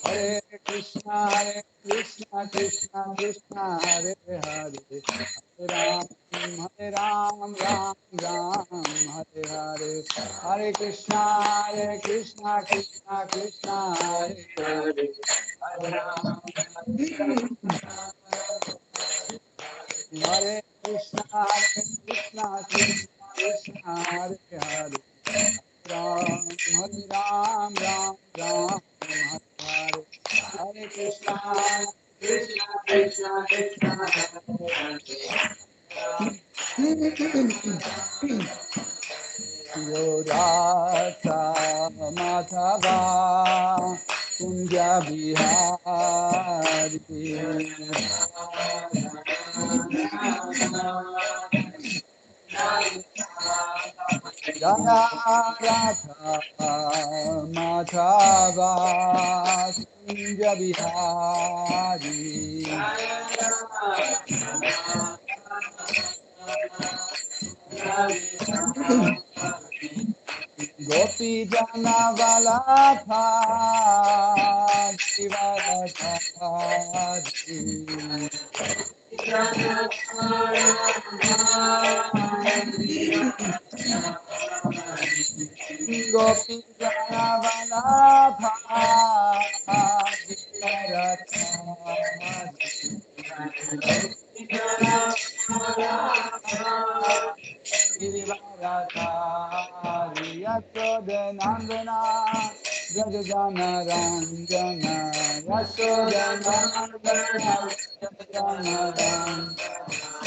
Hare Krishna Krishna Krishna Hare Hare, Hare Ram Ram Ram Hare Hare, Hare Krishna Krishna Krishna Hare Hare, Hare Krishna Krishna Krishna Hare Hare, Hare Ram Ram Ram Hare Hare, Hare Krishna Krishna Krishna Yodata Madhava Kunja Bihari Radha Radha Madhava Kunja Bihari Gopi Jana Valabha Shivaradhari Gopi Jana Valabha Giridharadhari Yashodanandana Jajajana Ranjana Yashodanandana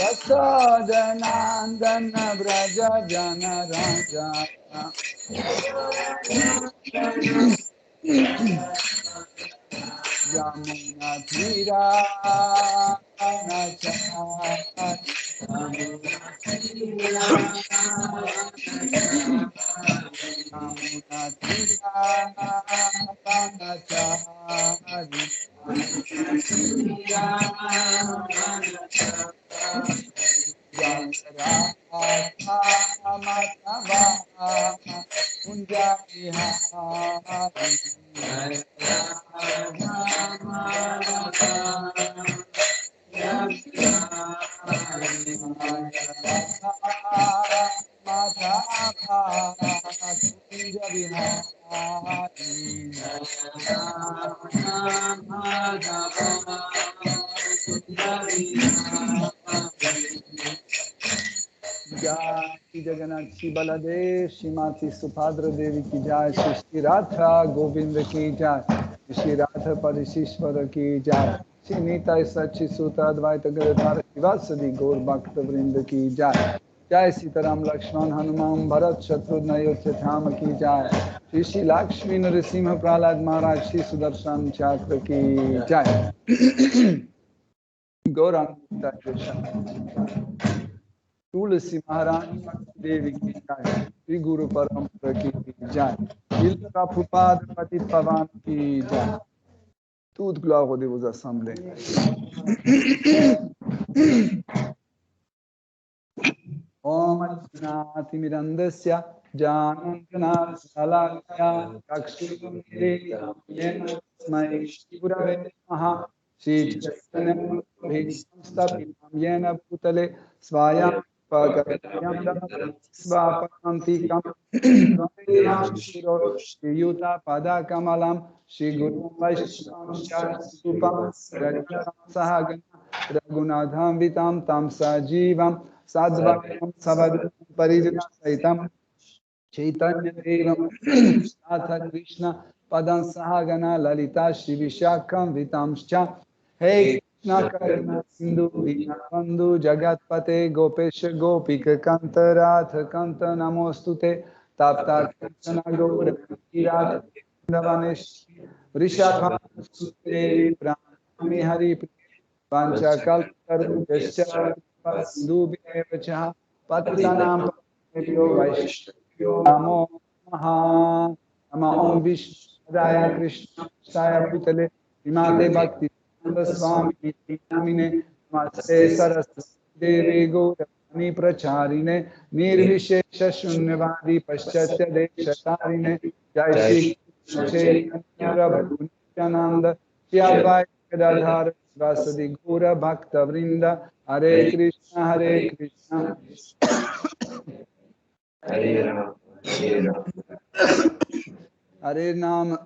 Yashodanandana Braja Jana Ranjana Yamuna Tira जय जगन्नाथ श्री बलदेव श्रीमती सुभद्रा देवी की जय, श्री राधा गोविंद की जय, श्री राधा परिशीश्वर की जय, श्री नीता सच्ची सूत्र अद्वैत गदाधर शिवासदि गौर भक्त वृंद की जय, जय सीताराम लक्ष्मण हनुमान भरत शत्रुघ्न ठाम की जय, श्री श्री लक्ष्मी नरसिंह प्रहलाद महाराज श्री सुदर्शन चक्र की जय। गौरांग तुलसी महारानी देवी की जय, श्री गुरु परम्परा की जय, Prabhupada Patit Pavan की जय। Toute gloire aux dévots assemblés. Om Adinati Mirandasya Janantana Salakya Kakshivamire Yenasmai Shivurave Maha Shri Chaitanya Bhiksamstapinam Yena Bhutale Svayam Pagatyam Svapantikam Shiro Yuta Padakamalam Shri Guru Vaishnava Supam Sahagana Raghunadham Vitam Tam Sajivam Sadvakam Savadam Parijana Saitam Chaitanya Devam Satha Krishna Padam Sahagana Lalita Shri Vishakam Vitamscha Hey Krishna Karuna Sindhu Dinabandhu Jagatpate Gopesha Gopika Kanta Radha Kanta Namostute Tapta Krishna Gaura Kirat Navanesh Vrishabha Sudevi Brahmi Hari Pancha Kalparu Yascha Dubheva Patitanam Vaishnavyo Namo Namaha Nama Om Vishnudaya Krishna Shaya Putale Vimate Bhakti Swami Namine Namaste Saraswati Devi Gaura Ni pracharine, nirvishesha shunyavadi paschatya deshatarine, Jai Shri Chaitanya Prabhu Nityananda, Shri Advaita Gadadhar Vasadi Gaura Bhakta Vrinda, Hare Krishna, Hare Rama, Hare Rama. Hare Nama,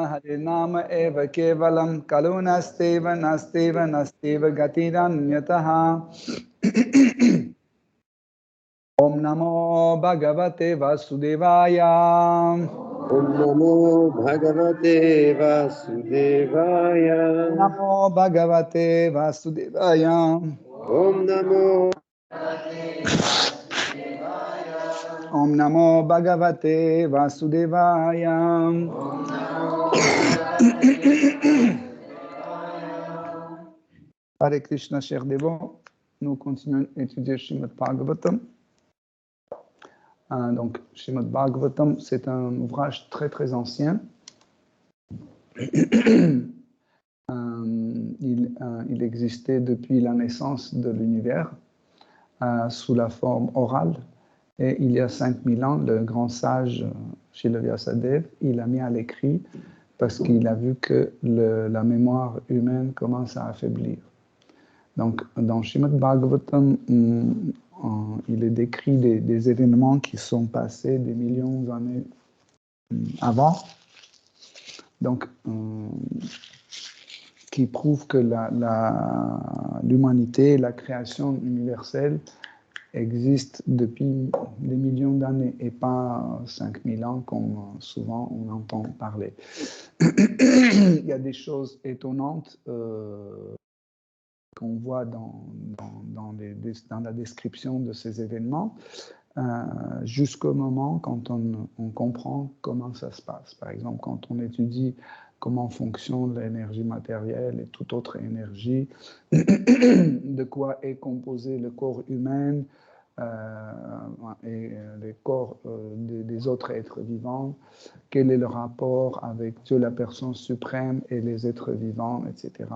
Hare Nama Eva Kevalam, Kalunasteva, Nasteva, Nasteva Gatiranyataha. Om Namo Bhagavate Vasudevaya. Om Namo Bhagavate Vasudevaya. Namo Bhagavate Vasudevaya. Om Namo Om Namo Bhagavate Vasudevaya. Hare Krishna, chers dévots, nous continuons à étudier Srimad Bhagavatam. Donc, Srimad Bhagavatam, c'est un ouvrage très très ancien. Il existait depuis la naissance de l'univers sous la forme orale. Et il y a 5000 ans, le grand sage Srila Vyasadeva, il a mis à l'écrit parce qu'il a vu que la mémoire humaine commence à affaiblir. Donc, dans Srimad Bhagavatam, il est décrit des événements qui sont passés des millions d'années avant. Donc, qui prouvent que l'humanité, la création universelle existe depuis des millions d'années et pas 5000 ans comme souvent on entend parler. Il y a des choses étonnantes qu'on voit dans la description de ces événements jusqu'au moment quand on comprend comment ça se passe. Par exemple, quand on étudie comment fonctionne l'énergie matérielle et toute autre énergie, de quoi est composé le corps humain et les corps des autres êtres vivants, quel est le rapport avec Dieu, la personne suprême, et les êtres vivants, etc.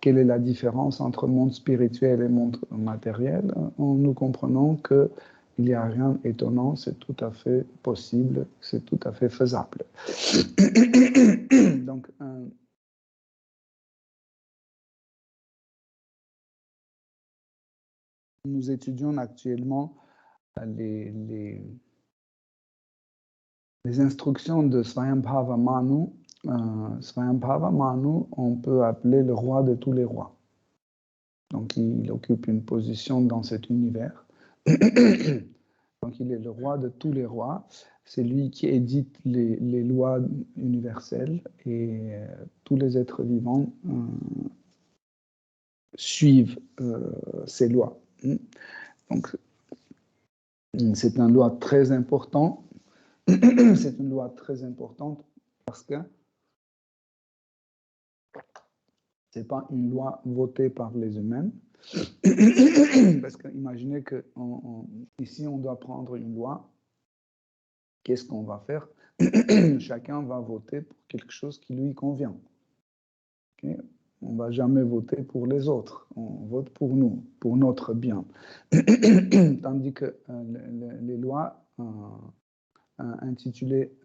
Quelle est la différence entre monde spirituel et monde matériel? Nous comprenons que il n'y a rien d'étonnant, c'est tout à fait possible, c'est tout à fait faisable. Donc, nous étudions actuellement les instructions de Swayambhava Manu. Swayambhava Manu, on peut appeler le roi de tous les rois. Donc, il occupe une position dans cet univers. Donc, il est le roi de tous les rois. C'est lui qui édite les lois universelles et tous les êtres vivants suivent ces lois. Donc, c'est une loi très importante. C'est une loi très importante parce que ce n'est pas une loi votée par les humains. Parce que imaginez que ici, on doit prendre une loi. Qu'est-ce qu'on va faire? Chacun va voter pour quelque chose qui lui convient. Okay? On ne va jamais voter pour les autres. On vote pour nous, pour notre bien. Tandis que les lois intitulées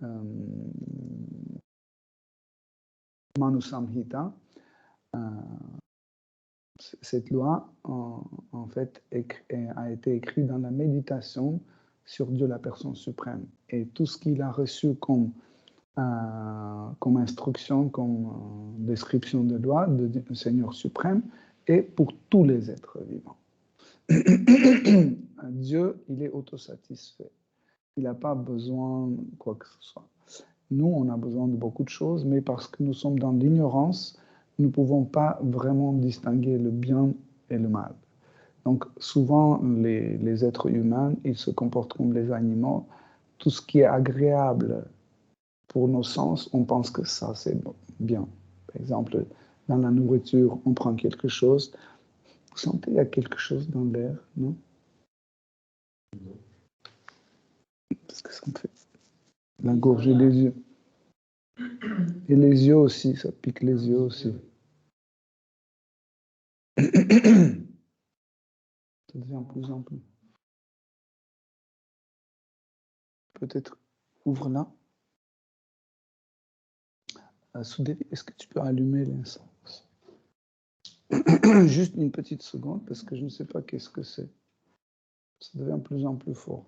Manu Samhita, cette loi, en fait, a été écrite dans la méditation sur Dieu, la personne suprême. Et tout ce qu'il a reçu comme instruction, comme description de loi du Seigneur suprême, est pour tous les êtres vivants. Dieu, il est autosatisfait. Il n'a pas besoin de quoi que ce soit. Nous, on a besoin de beaucoup de choses, mais parce que nous sommes dans l'ignorance, nous ne pouvons pas vraiment distinguer le bien et le mal. Donc, souvent, les êtres humains, ils se comportent comme les animaux. Tout ce qui est agréable pour nos sens, on pense que ça, c'est bien. Par exemple, dans la nourriture, on prend quelque chose. Vous sentez, il y a quelque chose dans l'air, non? Qu'est-ce que ça me fait? La gorge et les yeux. Et les yeux aussi, ça pique les yeux aussi. Ça devient plus en plus. Peut-être ouvre là. Soudevi, est-ce que tu peux allumer l'incendie? Juste une petite seconde, parce que je ne sais pas qu'est-ce que c'est. Ça devient de plus en plus fort.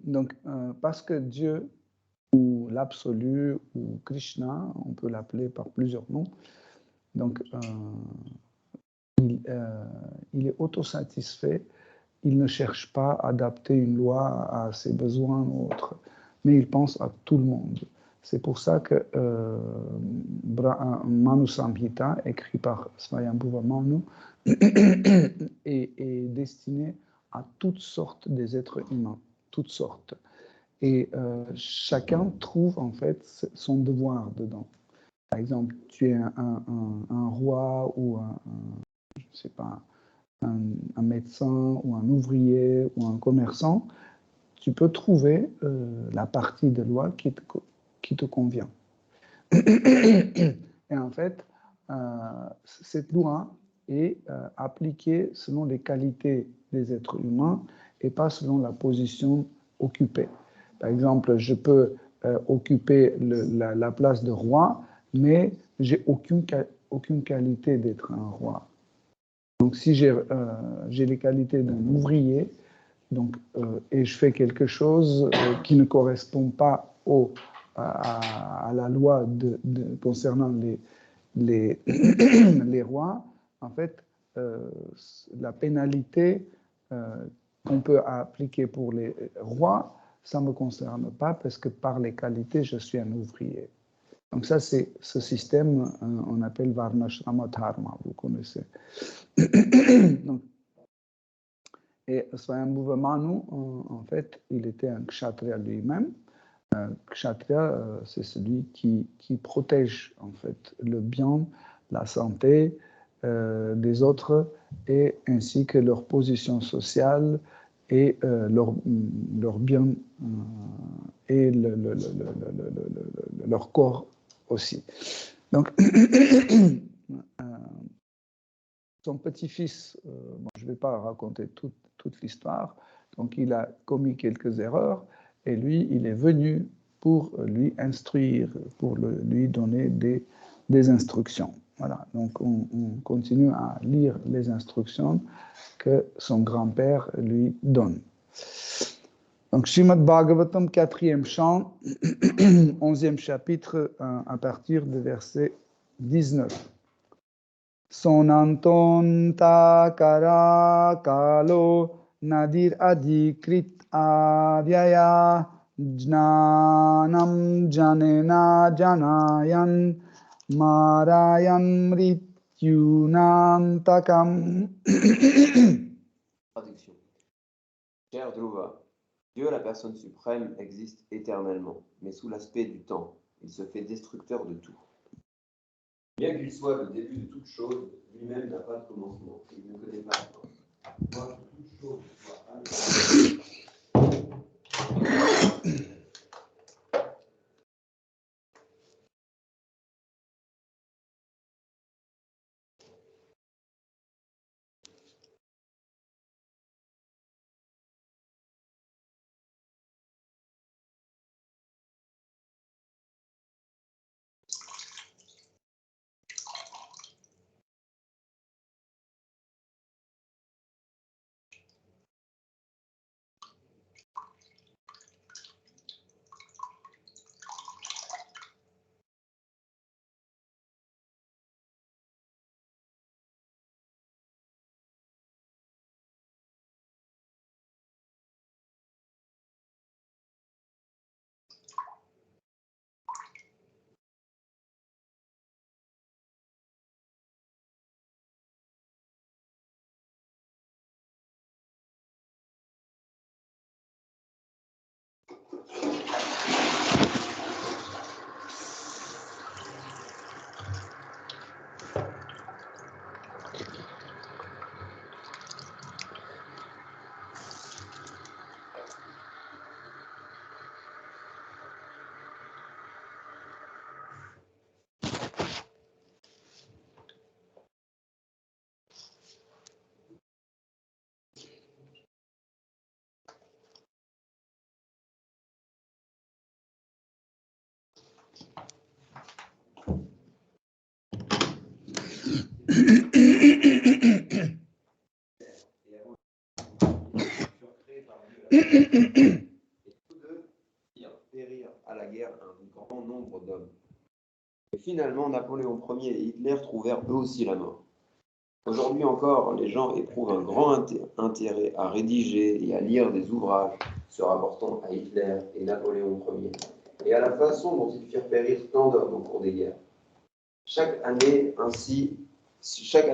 Donc, parce que Dieu, ou l'absolu, ou Krishna, on peut l'appeler par plusieurs noms, donc il est autosatisfait, il ne cherche pas à adapter une loi à ses besoins ou autres, mais il pense à tout le monde. C'est pour ça que Manu Samhita, écrit par Swayambhuva Manu, est destiné à toutes sortes des êtres humains, toutes sortes. Et chacun trouve en fait son devoir dedans. Par exemple, tu es un roi ou je sais pas, un médecin ou un ouvrier ou un commerçant, tu peux trouver la partie de loi qui te convient. Et en fait, cette loi est appliquée selon les qualités des êtres humains et pas selon la position occupée. Par exemple, je peux occuper la place de roi, mais j'ai aucune qualité d'être un roi. Donc, si j'ai les qualités d'un ouvrier, donc, et je fais quelque chose qui ne correspond pas à la loi concernant les, les rois, en fait, la pénalité qu'on peut appliquer pour les rois, ça ne me concerne pas parce que par les qualités, je suis un ouvrier. Donc ça, c'est ce système, on appelle Varnashrama Dharma, vous connaissez. Donc, et Swayambhuva Manu, en fait, il était un kshatriya lui-même. Kshatriya, c'est celui qui protège en fait le bien, la santé des autres, et ainsi que leur position sociale et leur bien et leur corps aussi. Donc, son petit-fils, bon, je ne vais pas raconter toute l'histoire, donc il a commis quelques erreurs, et lui, il est venu pour lui instruire, pour lui donner des instructions. Voilà, donc on continue à lire les instructions que son grand-père lui donne. Donc, Srimad Bhagavatam, 4e chant, 11e chapitre, à partir du verset 19. Sonantonta kara kalo nadir adikrit avyaya jnanam janena janayan marayan mrityunantakam. Traduction. Cher Dhruva, Dieu, la personne suprême, existe éternellement, mais sous l'aspect du temps. Il se fait destructeur de tout. Bien qu'il soit le début de toute chose, lui-même n'a pas de commencement. Il ne connaît pas la fin. Quoique toute chose soit tous deux firent périr à la guerre un grand nombre d'hommes. Et finalement, Napoléon Ier et Hitler trouvèrent eux aussi la mort. Aujourd'hui encore, les gens éprouvent un grand intérêt à rédiger et à lire des ouvrages se rapportant à Hitler et Napoléon Ier, et à la façon dont ils firent périr tant d'hommes au cours des guerres. Chaque année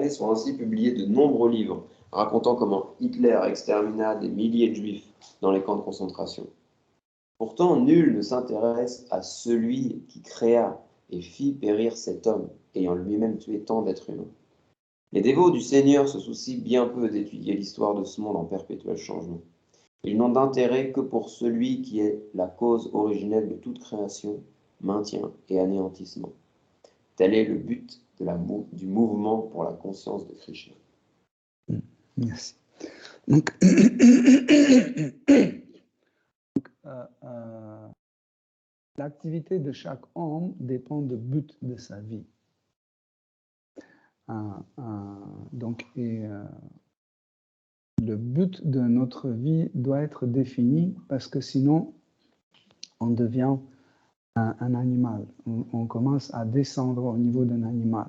sont ainsi publiés de nombreux livres racontant comment Hitler extermina des milliers de juifs dans les camps de concentration. Pourtant, nul ne s'intéresse à celui qui créa et fit périr cet homme, ayant lui-même tué tant d'êtres humains. Les dévots du Seigneur se soucient bien peu d'étudier l'histoire de ce monde en perpétuel changement. Ils n'ont d'intérêt que pour celui qui est la cause originelle de toute création, maintien et anéantissement. Tel est le but du mouvement pour la conscience de Krishna. Merci. Donc, l'activité de chaque homme dépend du but de sa vie. Donc, le but de notre vie doit être défini parce que sinon, on devient un animal. On commence à descendre au niveau d'un animal.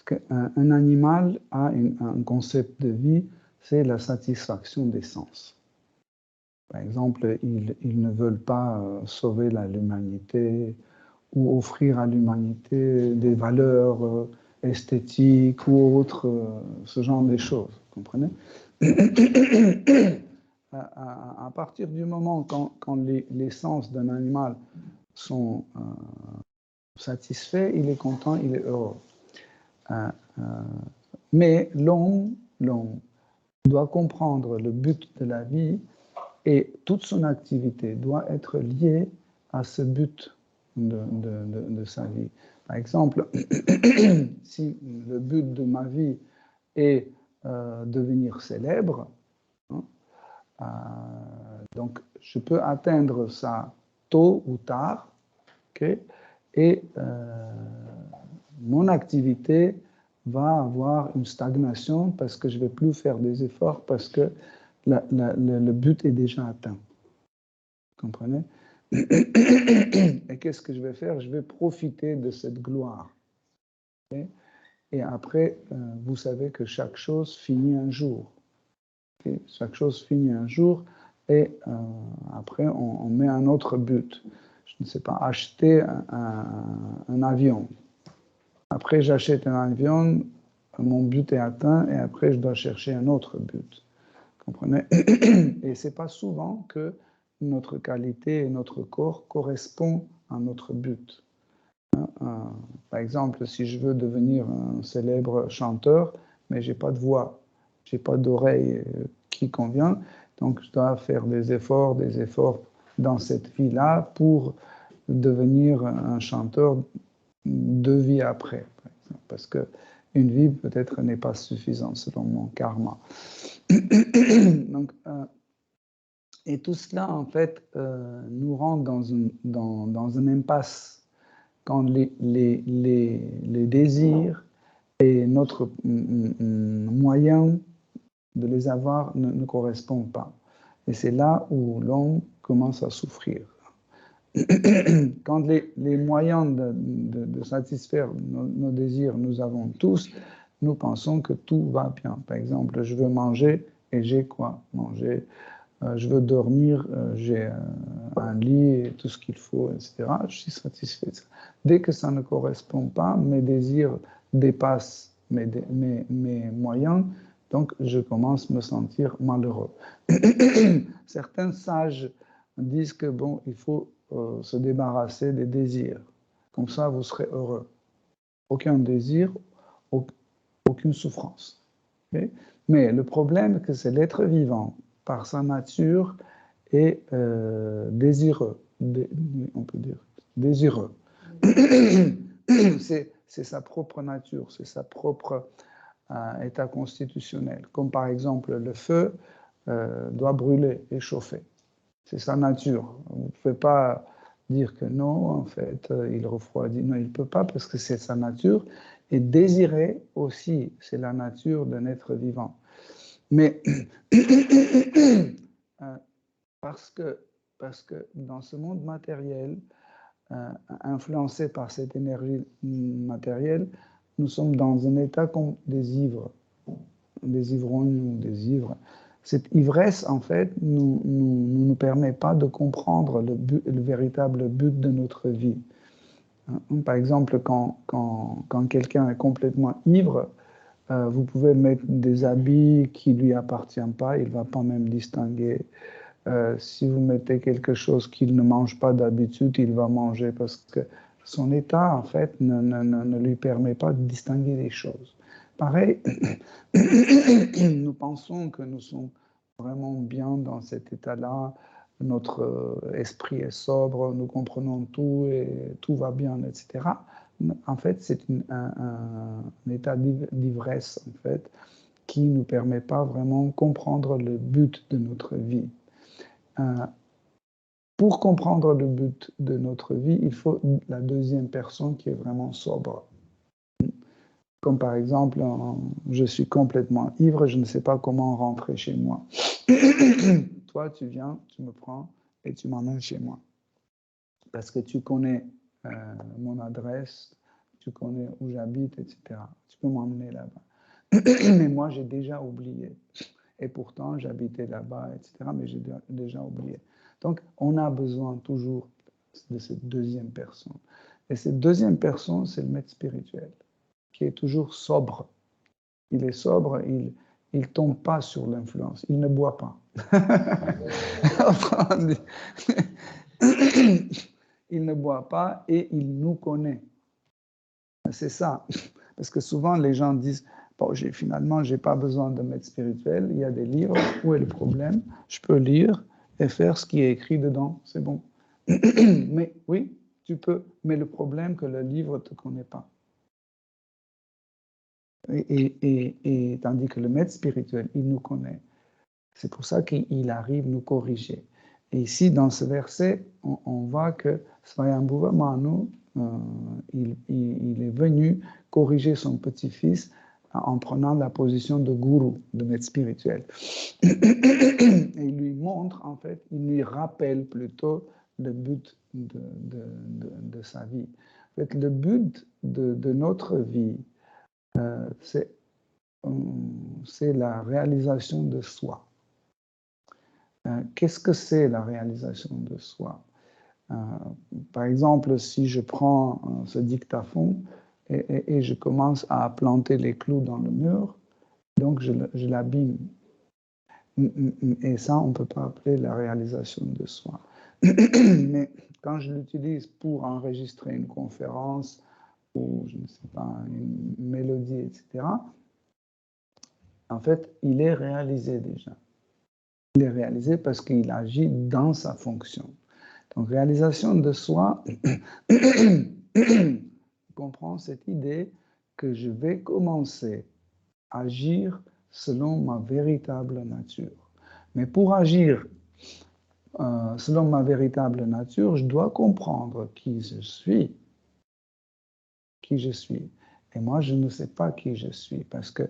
Parce qu'un animal a un concept de vie, c'est la satisfaction des sens. Par exemple, ils ne veulent pas sauver l'humanité ou offrir à l'humanité des valeurs esthétiques ou autres, ce genre de choses. Vous comprenez? À partir du moment quand les sens d'un animal sont satisfaits, il est content, il est heureux. Mais l'homme doit comprendre le but de la vie et toute son activité doit être liée à ce but de sa vie. Par exemple, si le but de ma vie est devenir célèbre, donc je peux atteindre ça tôt ou tard, okay? Et mon activité va avoir une stagnation parce que je ne vais plus faire des efforts parce que le but est déjà atteint. Vous comprenez? Et qu'est-ce que je vais faire? Je vais profiter de cette gloire. Okay? Et après, vous savez que chaque chose finit un jour. Okay? Chaque chose finit un jour et après, on met un autre but. Je ne sais pas, acheter un avion. Après, j'achète un avion, mon but est atteint et après, je dois chercher un autre but. Vous comprenez? Et ce n'est pas souvent que notre qualité et notre corps correspondent à notre but. Par exemple, si je veux devenir un célèbre chanteur, mais je n'ai pas de voix, je n'ai pas d'oreille qui convient, donc je dois faire des efforts dans cette vie-là pour devenir un chanteur 2 vies après, par exemple, parce qu'une vie peut-être n'est pas suffisante selon mon karma. Donc, et tout cela, en fait, nous rend dans une impasse quand les désirs et notre moyen de les avoir ne correspondent pas. Et c'est là où l'homme commence à souffrir. Quand les moyens de satisfaire nos désirs, nous avons tous, nous pensons que tout va bien. Par exemple, je veux manger et j'ai quoi manger. Je veux dormir, j'ai un lit et tout ce qu'il faut, etc. Je suis satisfait. Dès que ça ne correspond pas, mes désirs dépassent mes moyens, donc je commence à me sentir malheureux. Certains sages disent que bon, il faut se débarrasser des désirs. Comme ça, vous serez heureux. Aucun désir, aucune souffrance. Okay? Mais le problème, c'est que c'est l'être vivant, par sa nature, est désireux. On peut dire désireux. C'est sa propre nature, c'est sa propre état constitutionnel. Comme par exemple, le feu doit brûler et chauffer. C'est sa nature. Vous ne pouvez pas dire que non, en fait, il refroidit. Non, il ne peut pas parce que c'est sa nature. Et désirer aussi, c'est la nature d'un être vivant. Mais parce que dans ce monde matériel, influencé par cette énergie matérielle, nous sommes dans un état comme des ivrognes ou des ivres. Cette ivresse, en fait, ne nous permet pas de comprendre le véritable but de notre vie. Par exemple, quand quelqu'un est complètement ivre, vous pouvez mettre des habits qui ne lui appartiennent pas, il ne va pas même distinguer. Si vous mettez quelque chose qu'il ne mange pas d'habitude, il va manger parce que son état, en fait, ne lui permet pas de distinguer les choses. Pareil, nous pensons que nous sommes vraiment bien dans cet état-là, notre esprit est sobre, nous comprenons tout et tout va bien, etc. En fait, c'est un état d'ivresse, en fait, qui ne nous permet pas vraiment de comprendre le but de notre vie. Pour comprendre le but de notre vie, il faut la deuxième personne qui est vraiment sobre. Comme par exemple, je suis complètement ivre, je ne sais pas comment rentrer chez moi. Toi, tu viens, tu me prends et tu m'emmènes chez moi. Parce que tu connais mon adresse, tu connais où j'habite, etc. Tu peux m'emmener là-bas. Mais moi, j'ai déjà oublié. Et pourtant, j'habitais là-bas, etc. Mais j'ai déjà oublié. Donc, on a besoin toujours de cette deuxième personne. Et cette deuxième personne, c'est le maître spirituel, qui est toujours sobre. Il est sobre, il ne tombe pas sur l'influence, il ne boit pas. Il ne boit pas et il nous connaît. C'est ça. Parce que souvent, les gens disent, bon, finalement, je n'ai pas besoin de maître spirituel, il y a des livres, où est le problème? Je peux lire et faire ce qui est écrit dedans, c'est bon. Mais oui, tu peux, mais le problème, que le livre ne te connaît pas. Et tandis que le maître spirituel, il nous connaît. C'est pour ça qu'il arrive nous corriger. Et ici, dans ce verset, on voit que Swayambhuva Manu, il est venu corriger son petit-fils en prenant la position de gourou, de maître spirituel. Et il lui montre, en fait, il lui rappelle plutôt le but de sa vie. En fait, le but de notre vie, c'est la réalisation de soi. Qu'est-ce que c'est la réalisation de soi? Par exemple, si je prends ce dictaphone et je commence à planter les clous dans le mur, donc je l'abîme. Et ça, on ne peut pas appeler la réalisation de soi. Mais quand je l'utilise pour enregistrer une conférence ou, je ne sais pas, une mélodie, etc., en fait, il est réalisé déjà. Il est réalisé parce qu'il agit dans sa fonction. Donc, réalisation de soi comprend cette idée que je vais commencer à agir selon ma véritable nature. Mais pour agir selon ma véritable nature, je dois comprendre qui je suis. Qui je suis. Et moi, je ne sais pas qui je suis parce que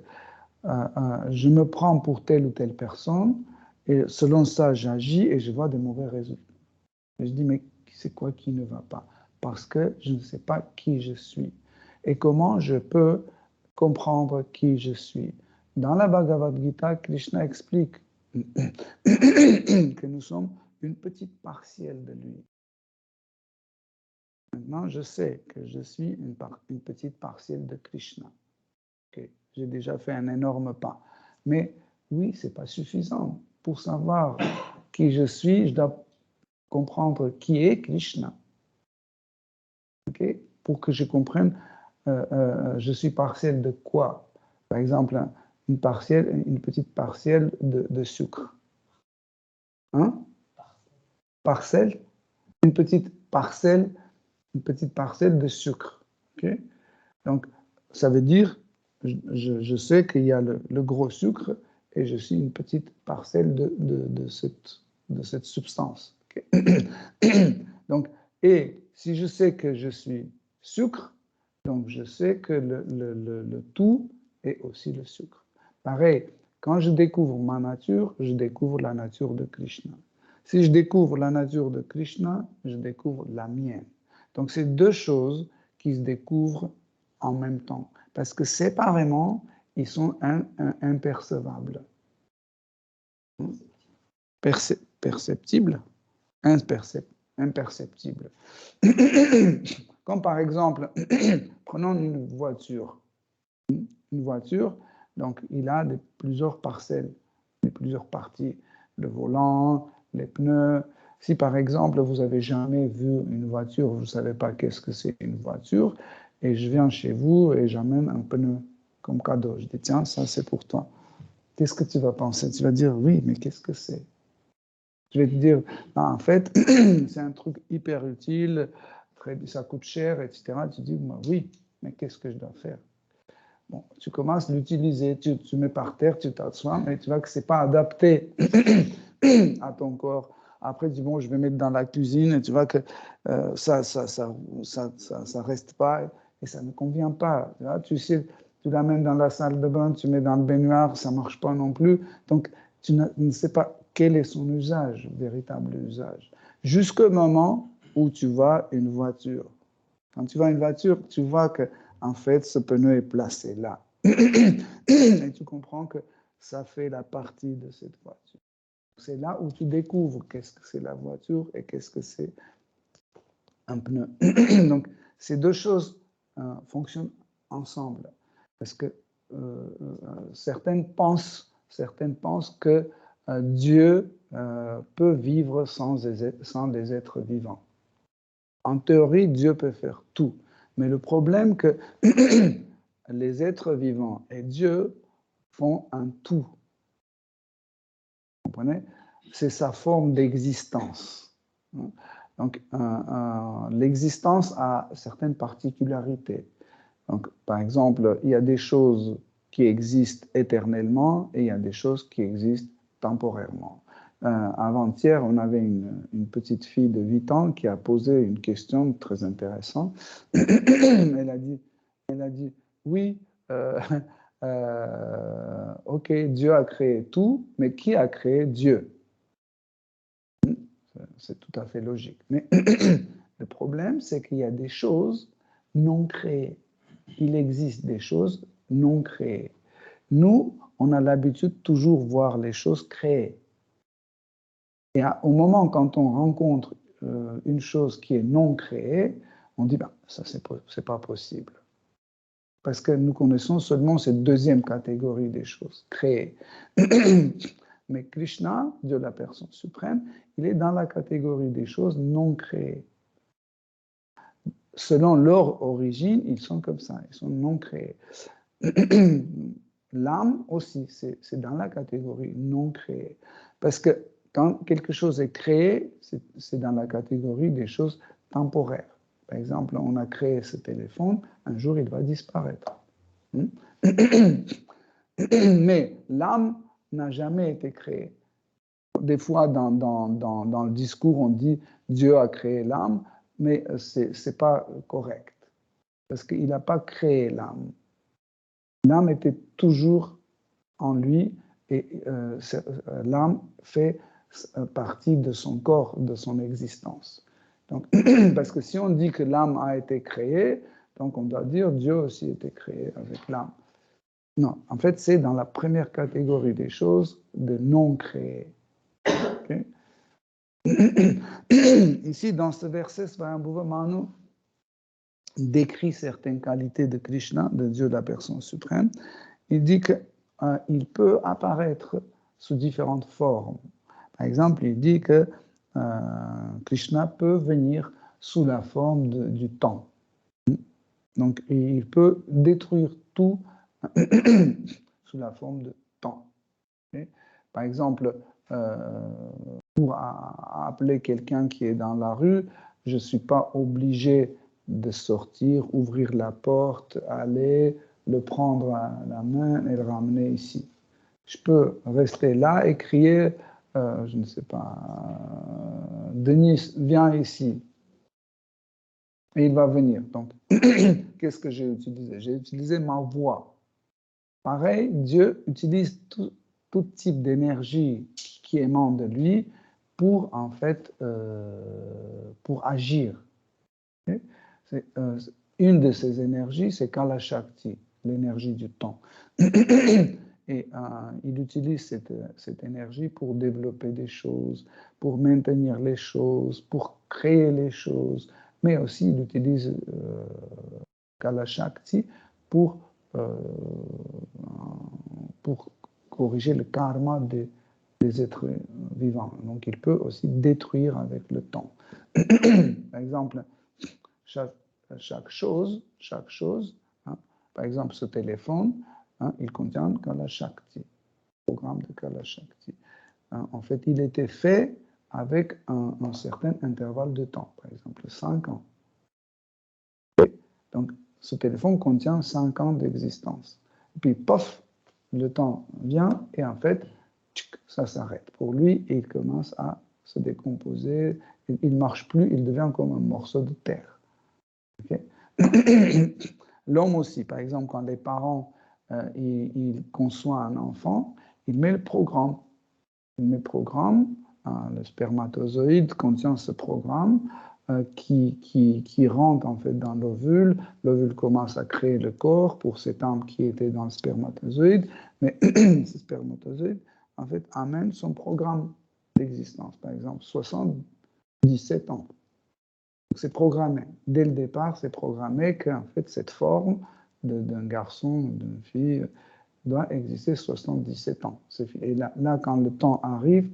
je me prends pour telle ou telle personne et selon ça, j'agis et je vois de mauvais résultats. Et je dis, mais c'est quoi qui ne va pas? Parce que je ne sais pas qui je suis. Et comment je peux comprendre qui je suis? Dans la Bhagavad Gita, Krishna explique que nous sommes une petite partielle de lui. Maintenant, je sais que je suis une petite partielle de Krishna. Okay. J'ai déjà fait un énorme pas. Mais oui, ce n'est pas suffisant. Pour savoir qui je suis, je dois comprendre qui est Krishna. Okay? Pour que je comprenne, je suis partielle de quoi? Par exemple, une petite partielle de sucre. Hein? Parcelle? Une petite parcelle de sucre. Okay? Donc, ça veut dire, je sais qu'il y a le gros sucre et je suis une petite parcelle de cette substance. Okay? Donc, et si je sais que je suis sucre, Donc, je sais que le tout est aussi le sucre. Pareil, quand je découvre ma nature, je découvre la nature de Krishna. Si je découvre la nature de Krishna, je découvre la mienne. Donc, c'est deux choses qui se découvrent en même temps. Parce que séparément, ils sont impercevables. Perceptibles? Imperceptibles. Comme par exemple, prenons une voiture. Une voiture, donc il a plusieurs parcelles, plusieurs parties. Le volant, les pneus. Si par exemple, vous n'avez jamais vu une voiture, vous ne savez pas qu'est-ce que c'est une voiture, et je viens chez vous et j'amène un pneu comme cadeau. Je dis, tiens, ça c'est pour toi. Qu'est-ce que tu vas penser? Tu vas dire, oui, mais qu'est-ce que c'est? Je vais te dire, non, en fait, c'est un truc hyper utile, ça coûte cher, etc. Tu dis, oui, mais qu'est-ce que je dois faire? Bon, tu commences à l'utiliser, tu mets par terre, tu t'assois, mais tu vois que ce n'est pas adapté à ton corps. Après, tu dis, bon, je vais mettre dans la cuisine, et tu vois que ça reste pas, et ça ne convient pas. Tu sais, tu l'amènes dans la salle de bain, tu mets dans le baignoire, ça ne marche pas non plus. Donc, tu ne sais pas quel est son usage, véritable usage. Jusqu'au moment où tu vois une voiture. Quand tu vois une voiture, tu vois que en fait, ce pneu est placé là. Et tu comprends que ça fait la partie de cette voiture. C'est là où tu découvres qu'est-ce que c'est la voiture et qu'est-ce que c'est un pneu. Donc, ces deux choses fonctionnent ensemble. Parce que certaines pensent que Dieu peut vivre sans des êtres vivants. En théorie, Dieu peut faire tout. Mais le problème que les êtres vivants et Dieu font un tout. Vous comprenez? C'est sa forme d'existence. Donc, l'existence a certaines particularités. Donc, par exemple, il y a des choses qui existent éternellement et il y a des choses qui existent temporairement. Avant-hier, on avait une petite fille de 8 ans qui a posé une question très intéressante. Elle a dit oui, ok, Dieu a créé tout, mais qui a créé Dieu? C'est tout à fait logique. Mais le problème, c'est qu'il y a des choses non créées. Il existe des choses non créées. Nous, on a l'habitude de toujours voir les choses créées. Et au moment quand on rencontre une chose qui est non créée, on dit, ben, ça, c'est pas possible. Parce que nous connaissons seulement cette deuxième catégorie des choses créées. Mais Krishna, Dieu la personne suprême, il est dans la catégorie des choses non créées. Selon leur origine, ils sont comme ça, ils sont non créés. L'âme aussi, c'est dans la catégorie non créée. Parce que quand quelque chose est créé, c'est dans la catégorie des choses temporaires. Par exemple, on a créé ce téléphone, un jour il va disparaître. Mais l'âme n'a jamais été créée. Des fois, dans le discours, on dit Dieu a créé l'âme, mais ce n'est pas correct. Parce qu'il n'a pas créé l'âme. L'âme était toujours en lui et l'âme fait partie de son corps, de son existence. Donc, parce que si on dit que l'âme a été créée, donc on doit dire Dieu aussi a été créé avec l'âme. Non, en fait, c'est dans la première catégorie des choses de non créées. Okay? Ici, dans ce verset, Svayambhuva Manu décrit certaines qualités de Krishna, de Dieu, la personne suprême. Il dit qu'il peut apparaître sous différentes formes. Par exemple, il dit que Krishna peut venir sous la forme du temps. Donc, il peut détruire tout sous la forme de temps. Okay? Par exemple, pour appeler quelqu'un qui est dans la rue, je ne suis pas obligé de sortir, ouvrir la porte, aller, le prendre à la main et le ramener ici. Je peux rester là et crier, je ne sais pas, Denis, viens ici. Et il va venir. Donc, qu'est-ce que j'ai utilisé? J'ai utilisé ma voix. Pareil, Dieu utilise tout type d'énergie qui émane de lui pour, en fait, pour agir. Okay? Une de ces énergies, c'est Kala Shakti, l'énergie du temps. Et il utilise cette énergie pour développer des choses, pour maintenir les choses, pour créer les choses, mais aussi il utilise Kala Shakti pour corriger le karma des êtres vivants. Donc il peut aussi détruire avec le temps. Par exemple, chaque chose, hein, par exemple ce téléphone, hein, il contient Kala Shakti, programme de Kala Shakti. Hein, en fait, il était fait avec un certain intervalle de temps, par exemple 5 ans. Donc, ce téléphone contient 5 ans d'existence. Et puis, pof, le temps vient et en fait, ça s'arrête. Pour lui, il commence à se décomposer. Il ne marche plus, il devient comme un morceau de terre. Okay? L'homme aussi, par exemple, quand les parents ils conçoivent un enfant, il met le programme. Il met le programme, le spermatozoïde contient ce programme qui rentre en fait dans l'ovule. L'ovule commence à créer le corps pour cette âme qui était dans le spermatozoïde, mais ce spermatozoïde en fait amène son programme d'existence, par exemple 77 ans. C'est programmé. Dès le départ, c'est programmé qu'en fait cette forme d'un garçon, d'une fille doit exister 77 ans. Et là, quand le temps arrive,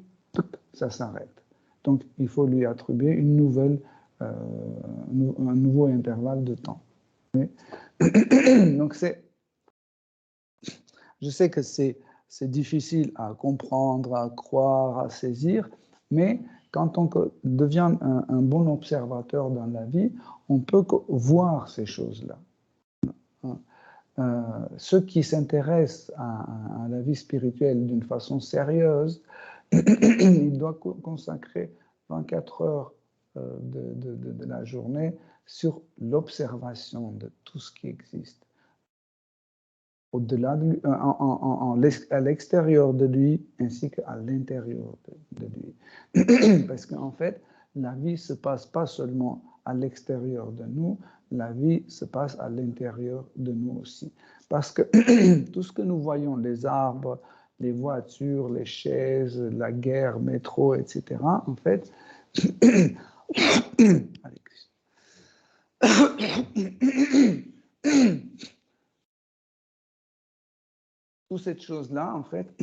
ça s'arrête. Donc, il faut lui attribuer une nouvelle, un nouveau intervalle de temps. Donc, je sais que c'est difficile à comprendre, à croire, à saisir, mais quand on devient un bon observateur dans la vie, on peut voir ces choses-là. Ceux qui s'intéressent à la vie spirituelle d'une façon sérieuse, ils doivent consacrer 24 heures de la journée sur l'observation de tout ce qui existe. Au-delà de lui, à l'extérieur de lui, ainsi qu'à l'intérieur de lui. Parce qu'en fait, la vie ne se passe pas seulement à l'extérieur de nous, la vie se passe à l'intérieur de nous aussi. Parce que tout ce que nous voyons, les arbres, les voitures, les chaises, la guerre, métro, etc., en fait, toutes ces choses-là, en fait,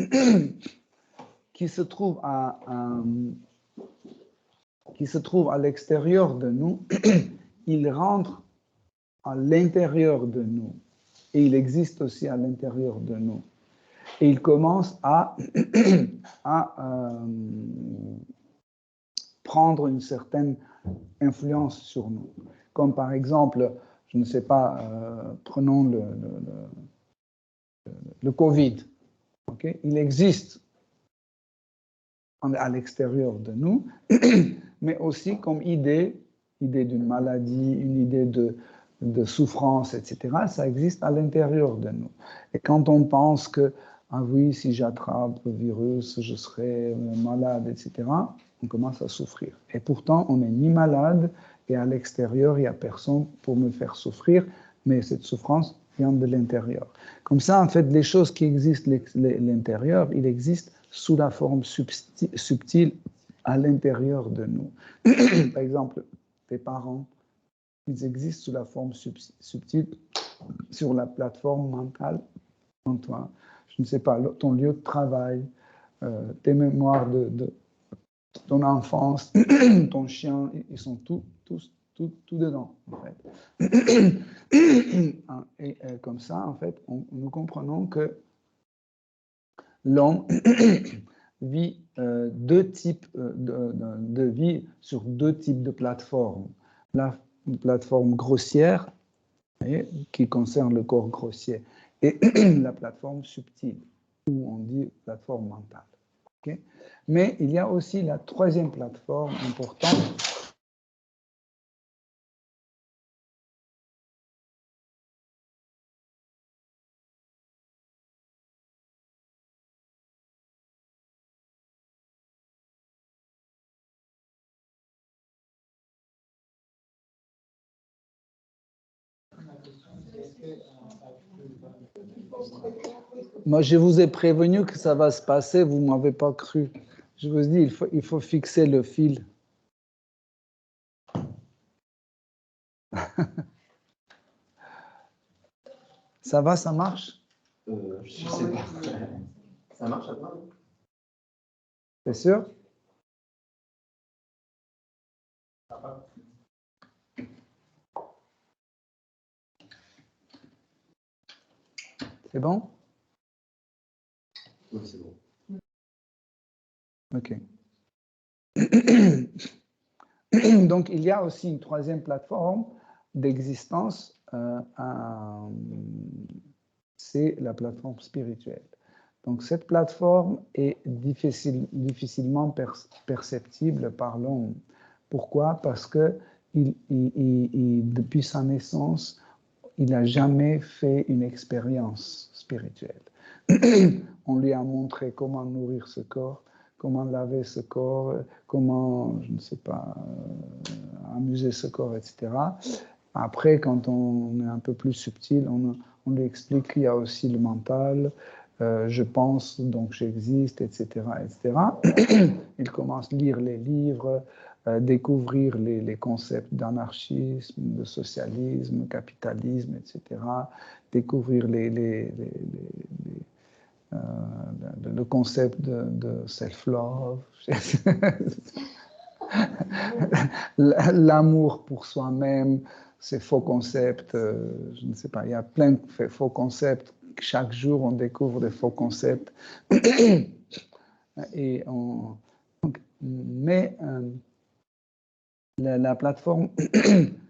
qui se trouvent à l'extérieur de nous, ils rentrent à l'intérieur de nous. Et il existe aussi à l'intérieur de nous. Et il commence à prendre une certaine influence sur nous. Comme par exemple, je ne sais pas, prenons le Covid. Okay? Il existe à l'extérieur de nous, mais aussi comme idée d'une maladie, une idée de souffrance, etc., ça existe à l'intérieur de nous. Et quand on pense que, ah oui, si j'attrape le virus, je serai malade, etc., on commence à souffrir. Et pourtant, on n'est ni malade, et à l'extérieur, il n'y a personne pour me faire souffrir, mais cette souffrance vient de l'intérieur. Comme ça, en fait, les choses qui existent à l'intérieur, il existe sous la forme subtile à l'intérieur de nous. Par exemple, tes parents, ils existent sous la forme subtile sur la plateforme mentale en toi. Je ne sais pas, ton lieu de travail, tes mémoires de ton enfance, ton chien, ils sont tout dedans, en fait. Et comme ça, en fait, nous comprenons que l'homme vit deux types de vie sur deux types de plateformes. La plateforme grossière, qui concerne le corps grossier, et la plateforme subtile, où on dit plateforme mentale. Okay? Mais il y a aussi la troisième plateforme importante Moi, je vous ai prévenu que ça va se passer, vous ne m'avez pas cru. Je vous dis, il faut fixer le fil. Ça va, ça marche? Je sais pas. Ça marche après? C'est sûr? C'est bon? Oui, c'est bon. OK. Donc, il y a aussi une troisième plateforme d'existence, c'est la plateforme spirituelle. Donc, cette plateforme est difficilement perceptible par l'homme. Pourquoi? Parce que depuis sa naissance, il n'a jamais fait une expérience spirituelle. On lui a montré comment nourrir ce corps, comment laver ce corps, comment, je ne sais pas, amuser ce corps, etc. Après, quand on est un peu plus subtil, on lui explique qu'il y a aussi le mental, je pense, donc j'existe, etc., etc. Il commence à lire les livres, découvrir les concepts d'anarchisme, de socialisme, capitalisme, etc., découvrir le concept de self-love, l'amour pour soi-même, ces faux concepts, je ne sais pas, il y a plein de faux concepts. Chaque jour, on découvre des faux concepts. Et mais la plateforme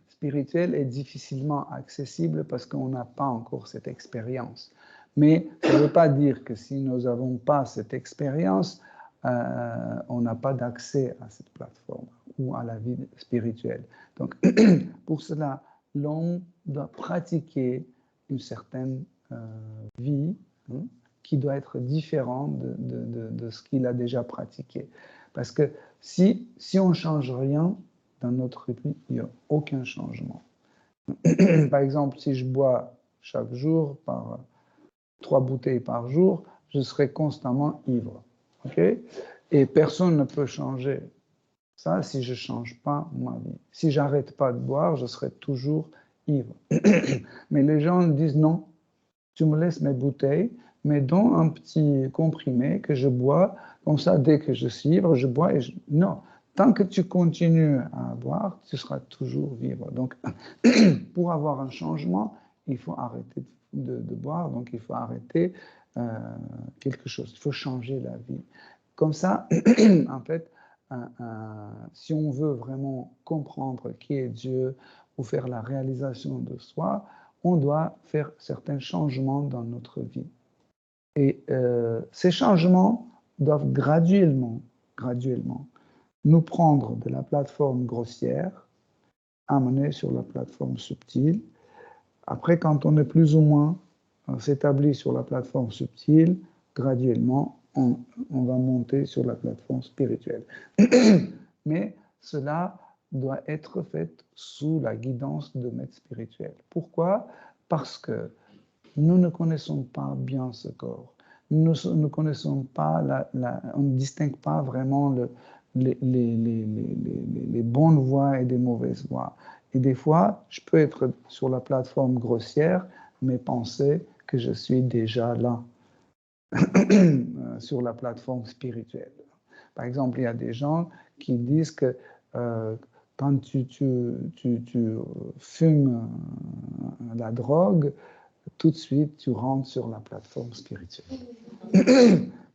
spirituelle est difficilement accessible parce qu'on n'a pas encore cette expérience. Mais ça ne veut pas dire que si nous n'avons pas cette expérience, on n'a pas d'accès à cette plateforme ou à la vie spirituelle. Donc, pour cela, l'homme doit pratiquer une certaine vie, hein, qui doit être différente de ce qu'il a déjà pratiqué. Parce que si on ne change rien dans notre vie, il n'y a aucun changement. Par exemple, si je bois chaque jour, 3 bouteilles par jour, je serai constamment ivre. Okay? Et personne ne peut changer ça si je ne change pas ma vie. Si j'arrête pas de boire, je serai toujours ivre. Mais les gens disent non, tu me laisses mes bouteilles, mais dans un petit comprimé que je bois, comme ça, dès que je suis ivre, je bois. Non, tant que tu continues à boire, tu seras toujours ivre. Donc, pour avoir un changement, il faut arrêter de boire, donc il faut arrêter quelque chose, il faut changer la vie. Comme ça, en fait, si on veut vraiment comprendre qui est Dieu ou faire la réalisation de soi, on doit faire certains changements dans notre vie. Et ces changements doivent graduellement nous prendre de la plateforme grossière, amener sur la plateforme subtile. Après, quand on est plus ou moins s'établit sur la plateforme subtile, graduellement, on va monter sur la plateforme spirituelle. Mais cela doit être fait sous la guidance de maîtres spirituels. Pourquoi? Parce que nous ne connaissons pas bien ce corps. Nous ne connaissons pas, on ne distingue pas vraiment les bonnes voies et des mauvaises voies. Et des fois, je peux être sur la plateforme grossière, mais penser que je suis déjà là, sur la plateforme spirituelle. Par exemple, il y a des gens qui disent que quand tu fumes la drogue, tout de suite, tu rentres sur la plateforme spirituelle.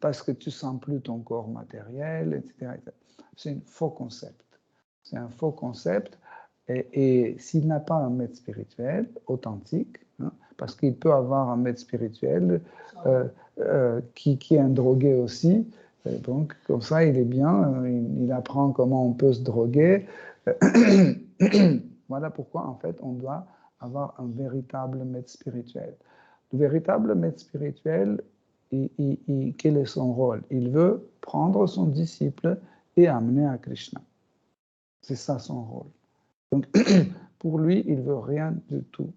Parce que tu ne sens plus ton corps matériel, etc. C'est un faux concept. C'est un faux concept. Et s'il n'a pas un maître spirituel authentique, hein, parce qu'il peut avoir un maître spirituel qui est un drogué aussi, donc comme ça il est bien, il apprend comment on peut se droguer. Voilà pourquoi en fait on doit avoir un véritable maître spirituel. Le véritable maître spirituel, quel est son rôle? Il veut prendre son disciple et amener à Krishna. C'est ça son rôle. Donc, pour lui, il ne veut rien du tout.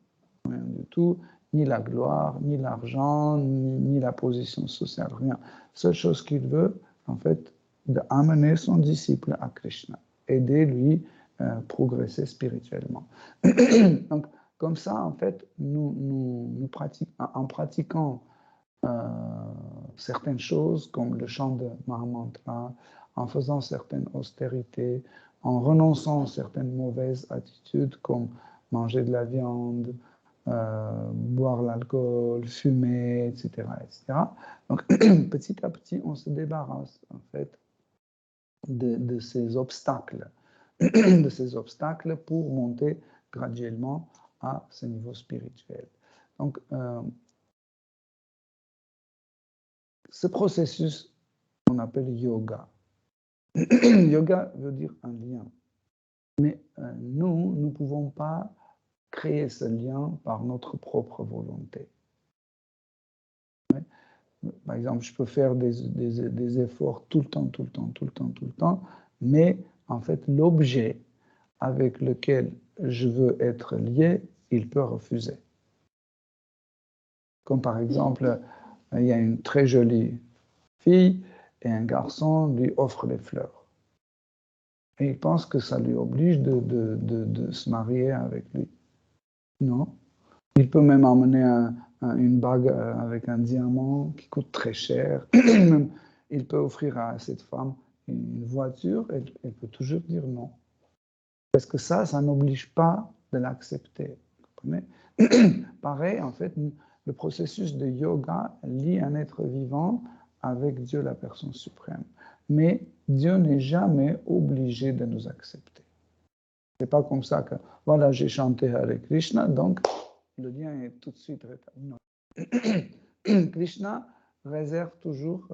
Rien du tout, ni la gloire, ni l'argent, ni la position sociale, rien. La seule chose qu'il veut, en fait, d'amener son disciple à Krishna, aider lui progresser spirituellement. Donc, comme ça, en fait, en pratiquant certaines choses comme le chant de Mahamantra, en faisant certaines austérités, en renonçant à certaines mauvaises attitudes comme manger de la viande, boire l'alcool, fumer, etc., etc. Donc, petit à petit, on se débarrasse, en fait, de ces obstacles, de ces obstacles pour monter graduellement à ce niveau spirituel. Donc, ce processus, on appelle yoga. Yoga veut dire un lien. Mais nous ne pouvons pas créer ce lien par notre propre volonté. Ouais. Par exemple, je peux faire des efforts tout le temps, mais en fait, l'objet avec lequel je veux être lié, il peut refuser. Comme par exemple, il y a une très jolie fille et un garçon lui offre des fleurs. Et il pense que ça lui oblige de se marier avec lui. Non. Il peut même emmener une bague avec un diamant qui coûte très cher. Il peut offrir à cette femme une voiture, elle peut toujours dire non. Parce que ça n'oblige pas de l'accepter. Vous comprenez? Pareil, en fait, le processus de yoga lie un être vivant avec Dieu, la personne suprême. Mais Dieu n'est jamais obligé de nous accepter. C'est pas comme ça que, voilà, j'ai chanté Hare Krishna, donc le lien est tout de suite rétabli. Non. Krishna réserve toujours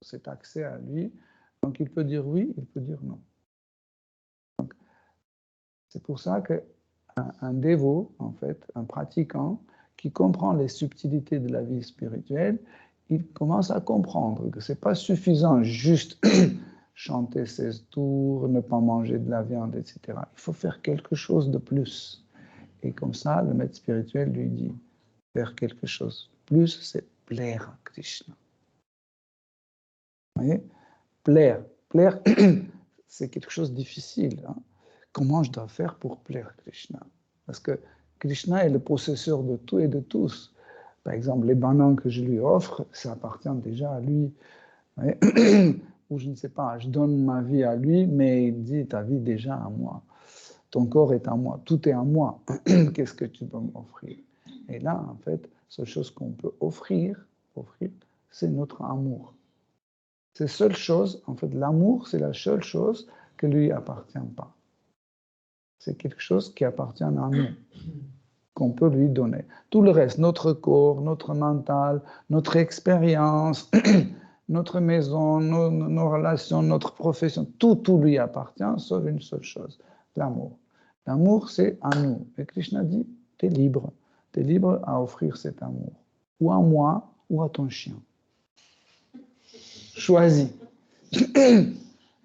cet accès à lui. Donc il peut dire oui, il peut dire non. Donc, c'est pour ça qu'un dévot, en fait, un pratiquant, qui comprend les subtilités de la vie spirituelle, il commence à comprendre que ce n'est pas suffisant juste chanter 16 tours, ne pas manger de la viande, etc. Il faut faire quelque chose de plus. Et comme ça, le maître spirituel lui dit, faire quelque chose de plus, c'est plaire à Krishna. Vous voyez? Plaire, c'est quelque chose de difficile. Hein? Comment je dois faire pour plaire à Krishna? Parce que Krishna est le possesseur de tout et de tous. Par exemple, les bananes que je lui offre, ça appartient déjà à lui. Ou je ne sais pas, je donne ma vie à lui, mais il dit, ta vie déjà à moi. Ton corps est à moi, tout est à moi. Qu'est-ce que tu peux m'offrir? Et là, en fait, la seule chose qu'on peut offrir, c'est notre amour. C'est la seule chose, en fait, l'amour, c'est la seule chose que lui appartient pas. C'est quelque chose qui appartient à nous, qu'on peut lui donner. Tout le reste, notre corps, notre mental, notre expérience, notre maison, nos relations, notre profession, tout lui appartient, sauf une seule chose, l'amour. L'amour, c'est à nous. Et Krishna dit, tu es libre. Tu es libre à offrir cet amour. Ou à moi, ou à ton chien. Choisis.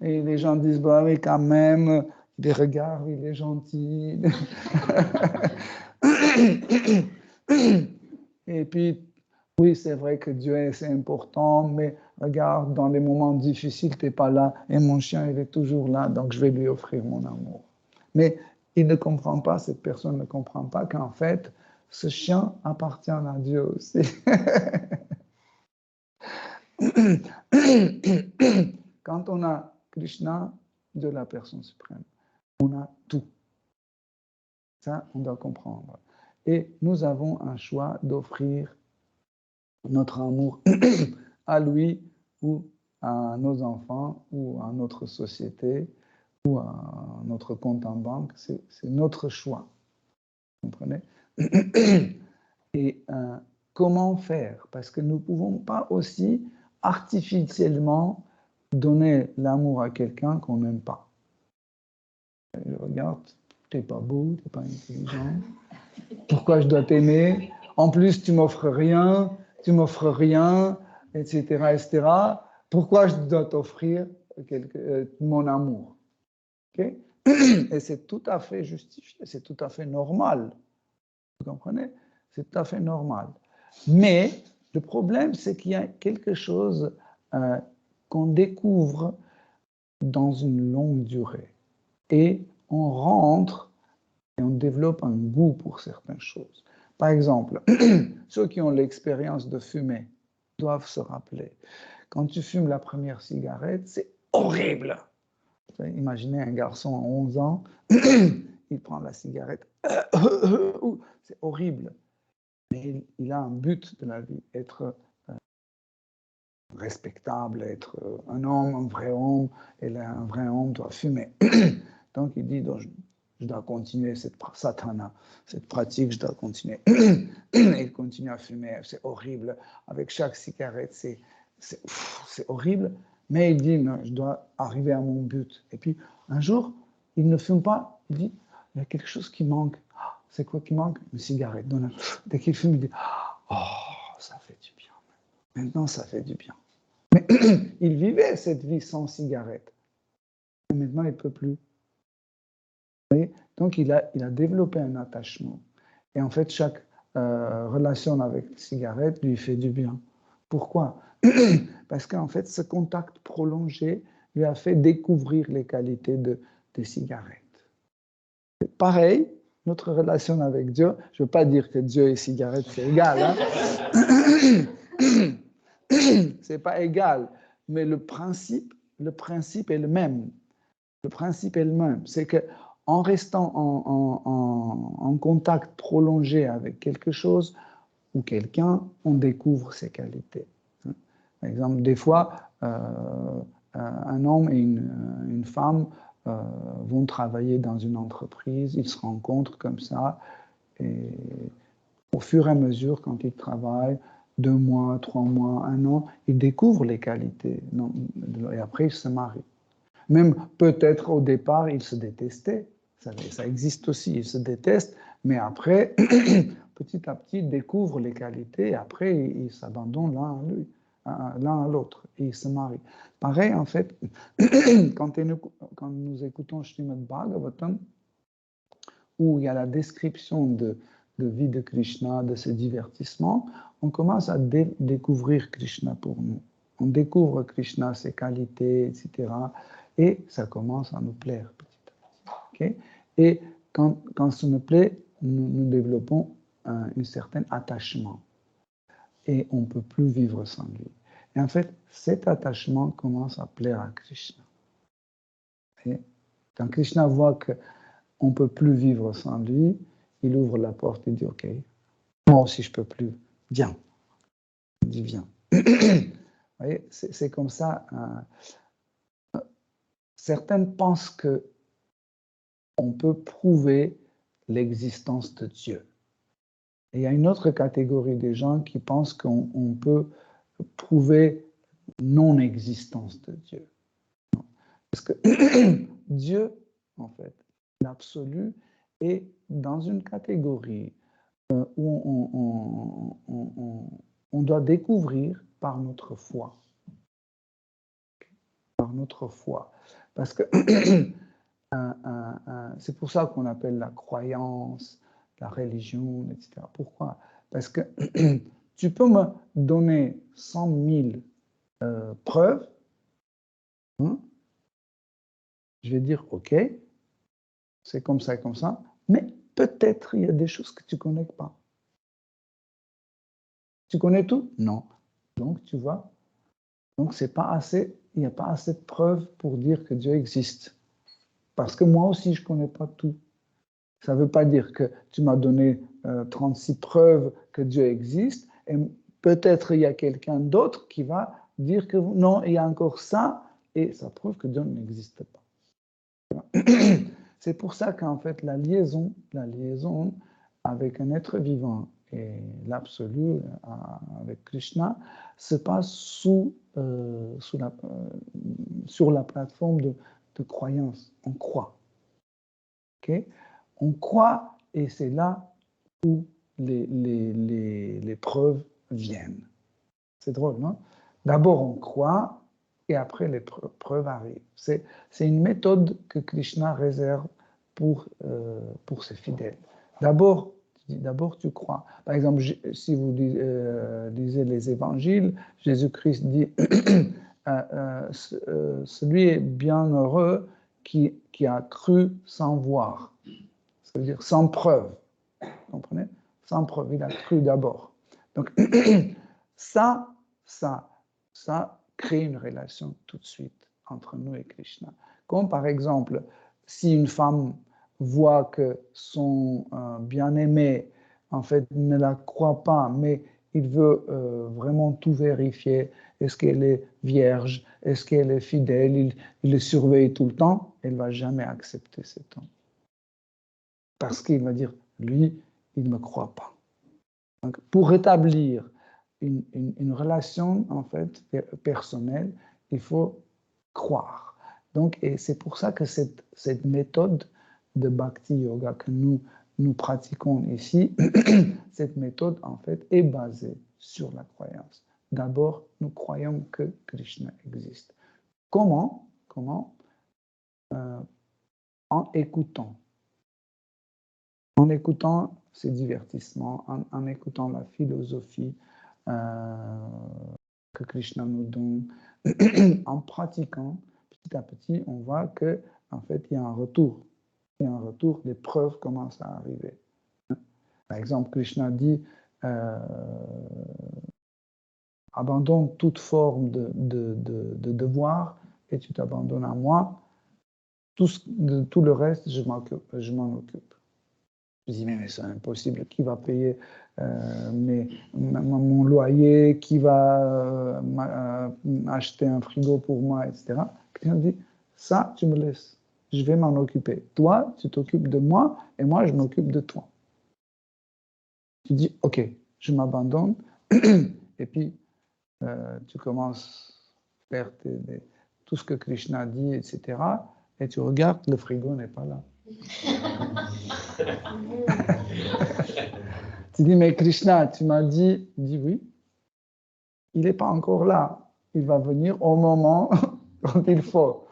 Et les gens disent, bah oui, quand même, des regards, il est gentil. Et puis, oui, c'est vrai que Dieu, c'est important, mais regarde, dans les moments difficiles, tu n'es pas là, et mon chien, il est toujours là, donc je vais lui offrir mon amour. Mais il ne comprend pas, cette personne ne comprend pas qu'en fait, ce chien appartient à Dieu aussi. Quand on a Krishna, de la personne suprême, on a tout. Ça, on doit comprendre. Et nous avons un choix d'offrir notre amour à lui ou à nos enfants ou à notre société ou à notre compte en banque. C'est notre choix. Vous comprenez? Et comment faire? Parce que nous ne pouvons pas aussi artificiellement donner l'amour à quelqu'un qu'on n'aime pas. Je regarde, tu n'es pas beau, tu n'es pas intelligent. Pourquoi je dois t'aimer? En plus, tu m'offres rien, etc., etc. Pourquoi je dois t'offrir mon amour? Okay? Et c'est tout à fait justifié, c'est tout à fait normal. Vous comprenez? C'est tout à fait normal. Mais le problème, c'est qu'il y a quelque chose qu'on découvre dans une longue durée. Et on rentre et on développe un goût pour certaines choses. Par exemple, ceux qui ont l'expérience de fumer doivent se rappeler, quand tu fumes la première cigarette, c'est horrible. Imaginez un garçon à 11 ans, il prend la cigarette, c'est horrible. Mais il a un but de la vie, être respectable, être un homme, un vrai homme, et là, un vrai homme doit fumer. Donc il dit, donc, je dois continuer cette satana, cette pratique, je dois continuer. Et il continue à fumer, c'est horrible. Avec chaque cigarette, c'est horrible. Mais il dit, non, je dois arriver à mon but. Et puis, un jour, il ne fume pas. Il dit, il y a quelque chose qui manque. Ah, c'est quoi qui manque? Une cigarette. Donc, dès qu'il fume, il dit, oh, ça fait du bien. Maintenant, ça fait du bien. Mais il vivait cette vie sans cigarette. Et maintenant, il ne peut plus. Vous voyez? Donc, il a développé un attachement. Et en fait, chaque relation avec la cigarette lui fait du bien. Pourquoi? Parce qu'en fait, ce contact prolongé lui a fait découvrir les qualités des cigarettes. Pareil, notre relation avec Dieu, je ne veux pas dire que Dieu et cigarette, c'est égal. Hein? C'est pas égal, mais le principe est le même. Le principe est le même. C'est qu'en restant en contact prolongé avec quelque chose ou quelqu'un, on découvre ses qualités. Par exemple, des fois, un homme et une femme vont travailler dans une entreprise, ils se rencontrent comme ça, et au fur et à mesure, quand ils travaillent, 2 mois, 3 mois, 1 an, ils découvrent les qualités, et après ils se marient. Même peut-être au départ, ils se détestaient, ça existe aussi, ils se détestent, mais après, petit à petit, ils découvrent les qualités, et après ils s'abandonnent l'un à l'autre, et ils se marient. Pareil, en fait, quand nous écoutons Srimad Bhagavatam, où il y a la description de vie de Krishna, de ses divertissements, on commence à découvrir Krishna pour nous. On découvre Krishna, ses qualités, etc. Et ça commence à nous plaire petit à petit. Okay? Et quand ça nous plaît, nous développons un certain attachement. Et on ne peut plus vivre sans lui. Et en fait, cet attachement commence à plaire à Krishna. Et quand Krishna voit qu'on ne peut plus vivre sans lui, il ouvre la porte et dit, OK, moi aussi je ne peux plus, viens. Il dit, viens. Vous voyez, c'est comme ça. Certaines pensent qu'on peut prouver l'existence de Dieu. Et il y a une autre catégorie des gens qui pensent qu'on peut prouver non-existence de Dieu. Parce que Dieu, en fait, l'absolu, est dans une catégorie où on doit découvrir par notre foi. Par notre foi. Parce que c'est pour ça qu'on appelle la croyance, la religion, etc. Pourquoi? Parce que tu peux me donner 100 000 preuves, hein? Je vais dire, OK, c'est comme ça, mais peut-être il y a des choses que tu ne connais pas. Tu connais tout? Non. Donc, tu vois, donc c'est pas assez, il n'y a pas assez de preuves pour dire que Dieu existe. Parce que moi aussi, je ne connais pas tout. Ça ne veut pas dire que tu m'as donné 36 preuves que Dieu existe, et peut-être il y a quelqu'un d'autre qui va dire que non, il y a encore ça, et ça prouve que Dieu n'existe pas. C'est pour ça qu'en fait, la liaison avec un être vivant et l'absolu avec Krishna se passe sur la plateforme de croyance. On croit. Okay? On croit et c'est là où les preuves viennent. C'est drôle, non? D'abord, on croit et après les preuves arrivent. C'est une méthode que Krishna réserve pour ses fidèles. D'abord, tu crois. Par exemple, si vous lisez les évangiles, Jésus-Christ dit celui est bienheureux qui a cru sans voir. Ça veut dire sans preuve. Vous comprenez? Sans preuve, il a cru d'abord. Donc, ça crée une relation tout de suite entre nous et Krishna. Comme par exemple, si une femme voit que son bien-aimé, en fait, ne la croit pas, mais il veut vraiment tout vérifier. Est-ce qu'elle est vierge? Est-ce qu'elle est fidèle? Il le surveille tout le temps. Elle ne va jamais accepter cet homme. Parce qu'il va dire, lui, il ne me croit pas. Donc, pour rétablir une relation, en fait, personnelle, il faut croire. Donc, et c'est pour ça que cette méthode de Bhakti Yoga que nous pratiquons ici, cette méthode, en fait, est basée sur la croyance. D'abord, nous croyons que Krishna existe. Comment? En écoutant. En écoutant ces divertissements, en écoutant la philosophie que Krishna nous donne, en pratiquant, petit à petit, on voit que en fait, il y a un retour. Il y a un retour, les preuves commencent à arriver. Par exemple, Krishna dit abandonne toute forme de devoir et tu t'abandonnes à moi. Tout le reste, je m'en occupe. Je dis, mais c'est impossible. Qui va payer mon loyer? Qui va acheter un frigo pour moi, etc. Quelqu'un dit, ça, tu me laisses. Je vais m'en occuper. Toi, tu t'occupes de moi et moi, je m'occupe de toi. Tu dis, OK, je m'abandonne. Et puis, tu commences à faire tout ce que Krishna dit, etc. Et tu regardes, le frigo n'est pas là. Tu dis, mais Krishna, tu m'as dit, oui, il n'est pas encore là. Il va venir au moment quand il faut.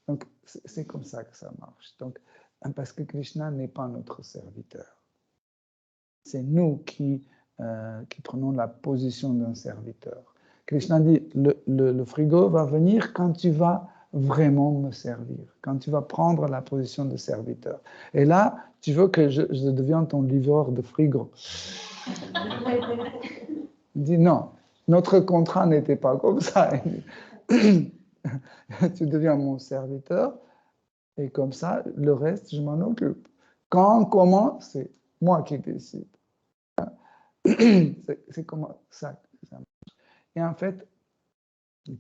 Donc, c'est comme ça que ça marche. Donc, parce que Krishna n'est pas notre serviteur. C'est nous qui prenons la position d'un serviteur. Krishna dit, le frigo va venir quand tu vas vraiment me servir, quand tu vas prendre la position de serviteur. Et là, tu veux que je devienne ton livreur de frigo. Il dit non, notre contrat n'était pas comme ça. Tu deviens mon serviteur et comme ça, le reste, je m'en occupe. Quand, comment, c'est moi qui décide. C'est comme ça que ça marche. Et en fait,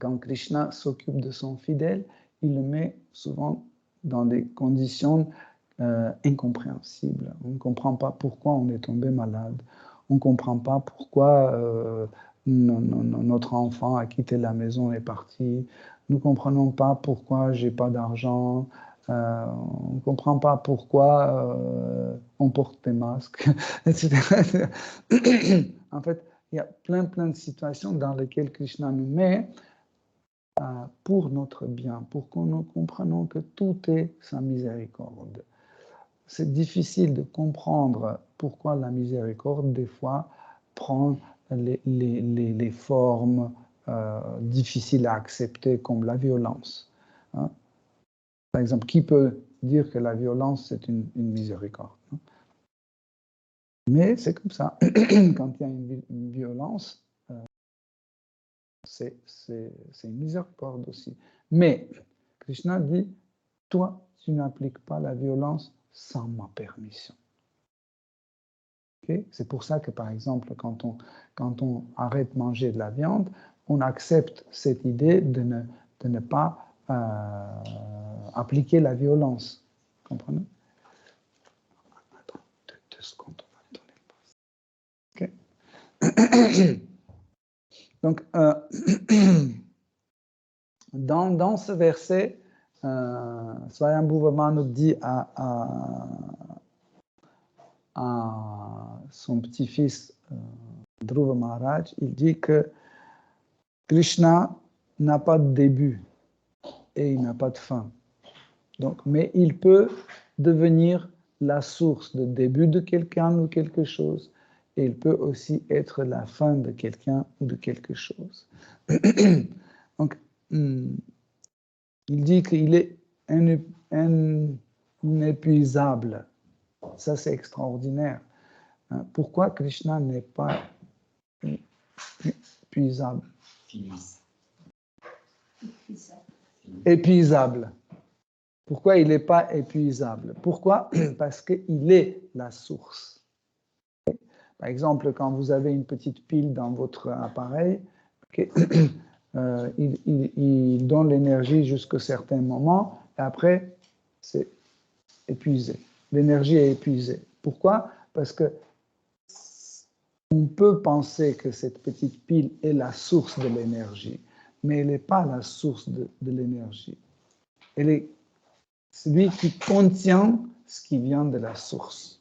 quand Krishna s'occupe de son fidèle, il le met souvent dans des conditions incompréhensibles. On ne comprend pas pourquoi on est tombé malade. On ne comprend pas pourquoi notre enfant a quitté la maison et est parti. Nous ne comprenons pas pourquoi j'ai pas d'argent. On ne comprend pas pourquoi on porte des masques, etc. En fait, il y a plein de situations dans lesquelles Krishna nous met pour notre bien, pour que nous comprenions que tout est sa miséricorde. C'est difficile de comprendre pourquoi la miséricorde, des fois, prend les formes difficiles à accepter, comme la violence. Hein? Par exemple, qui peut dire que la violence, c'est une miséricorde, hein? Mais c'est comme ça. Quand il y a une violence, c'est une miséricorde aussi. Mais Krishna dit, toi, tu n'appliques pas la violence sans ma permission. Okay? C'est pour ça que, par exemple, quand on arrête de manger de la viande, on accepte cette idée de ne pas appliquer la violence. Vous comprenez? Attends, 2 secondes, on va tourner. Okay. Donc, dans ce verset, Swayambhuva nous dit à son petit-fils Dhruva Maharaj, il dit que Krishna n'a pas de début et il n'a pas de fin. Donc, mais il peut devenir la source de début de quelqu'un ou quelque chose, et il peut aussi être la fin de quelqu'un ou de quelque chose. Donc, il dit qu'il est inépuisable. Ça, c'est extraordinaire. Pourquoi Krishna n'est pas épuisable? Épuisable. Pourquoi il n'est pas épuisable? Pourquoi? Parce qu'il est la source. Par exemple, quand vous avez une petite pile dans votre appareil, okay, il donne l'énergie jusqu'à certains moments, et après, c'est épuisé. L'énergie est épuisée. Pourquoi? Parce que on peut penser que cette petite pile est la source de l'énergie, mais elle n'est pas la source de l'énergie. Elle est celui qui contient ce qui vient de la source.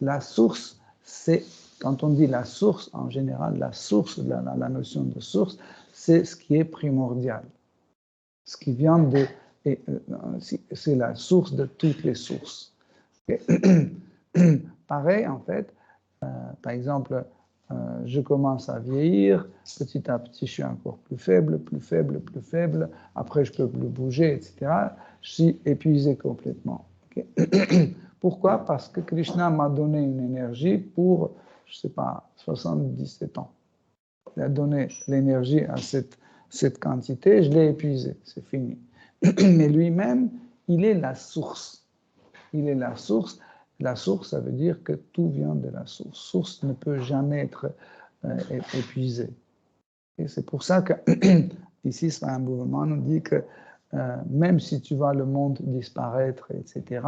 La source, c'est, quand on dit la source, en général, la source, la notion de source, c'est ce qui est primordial. Ce qui vient de, c'est la source de toutes les sources. Pareil, en fait, par exemple, je commence à vieillir, petit à petit, je suis encore plus faible, après, je ne peux plus bouger, etc. Je suis épuisé complètement. Okay? Pourquoi? Parce que Krishna m'a donné une énergie pour, je ne sais pas, 77 ans. Il a donné l'énergie à cette quantité, je l'ai épuisé, c'est fini. Mais lui-même, il est la source. Il est la source. La source, ça veut dire que tout vient de la source. Source ne peut jamais être épuisée. Et c'est pour ça que, ici, Swayambhuva nous dit que même si tu vois le monde disparaître, etc.,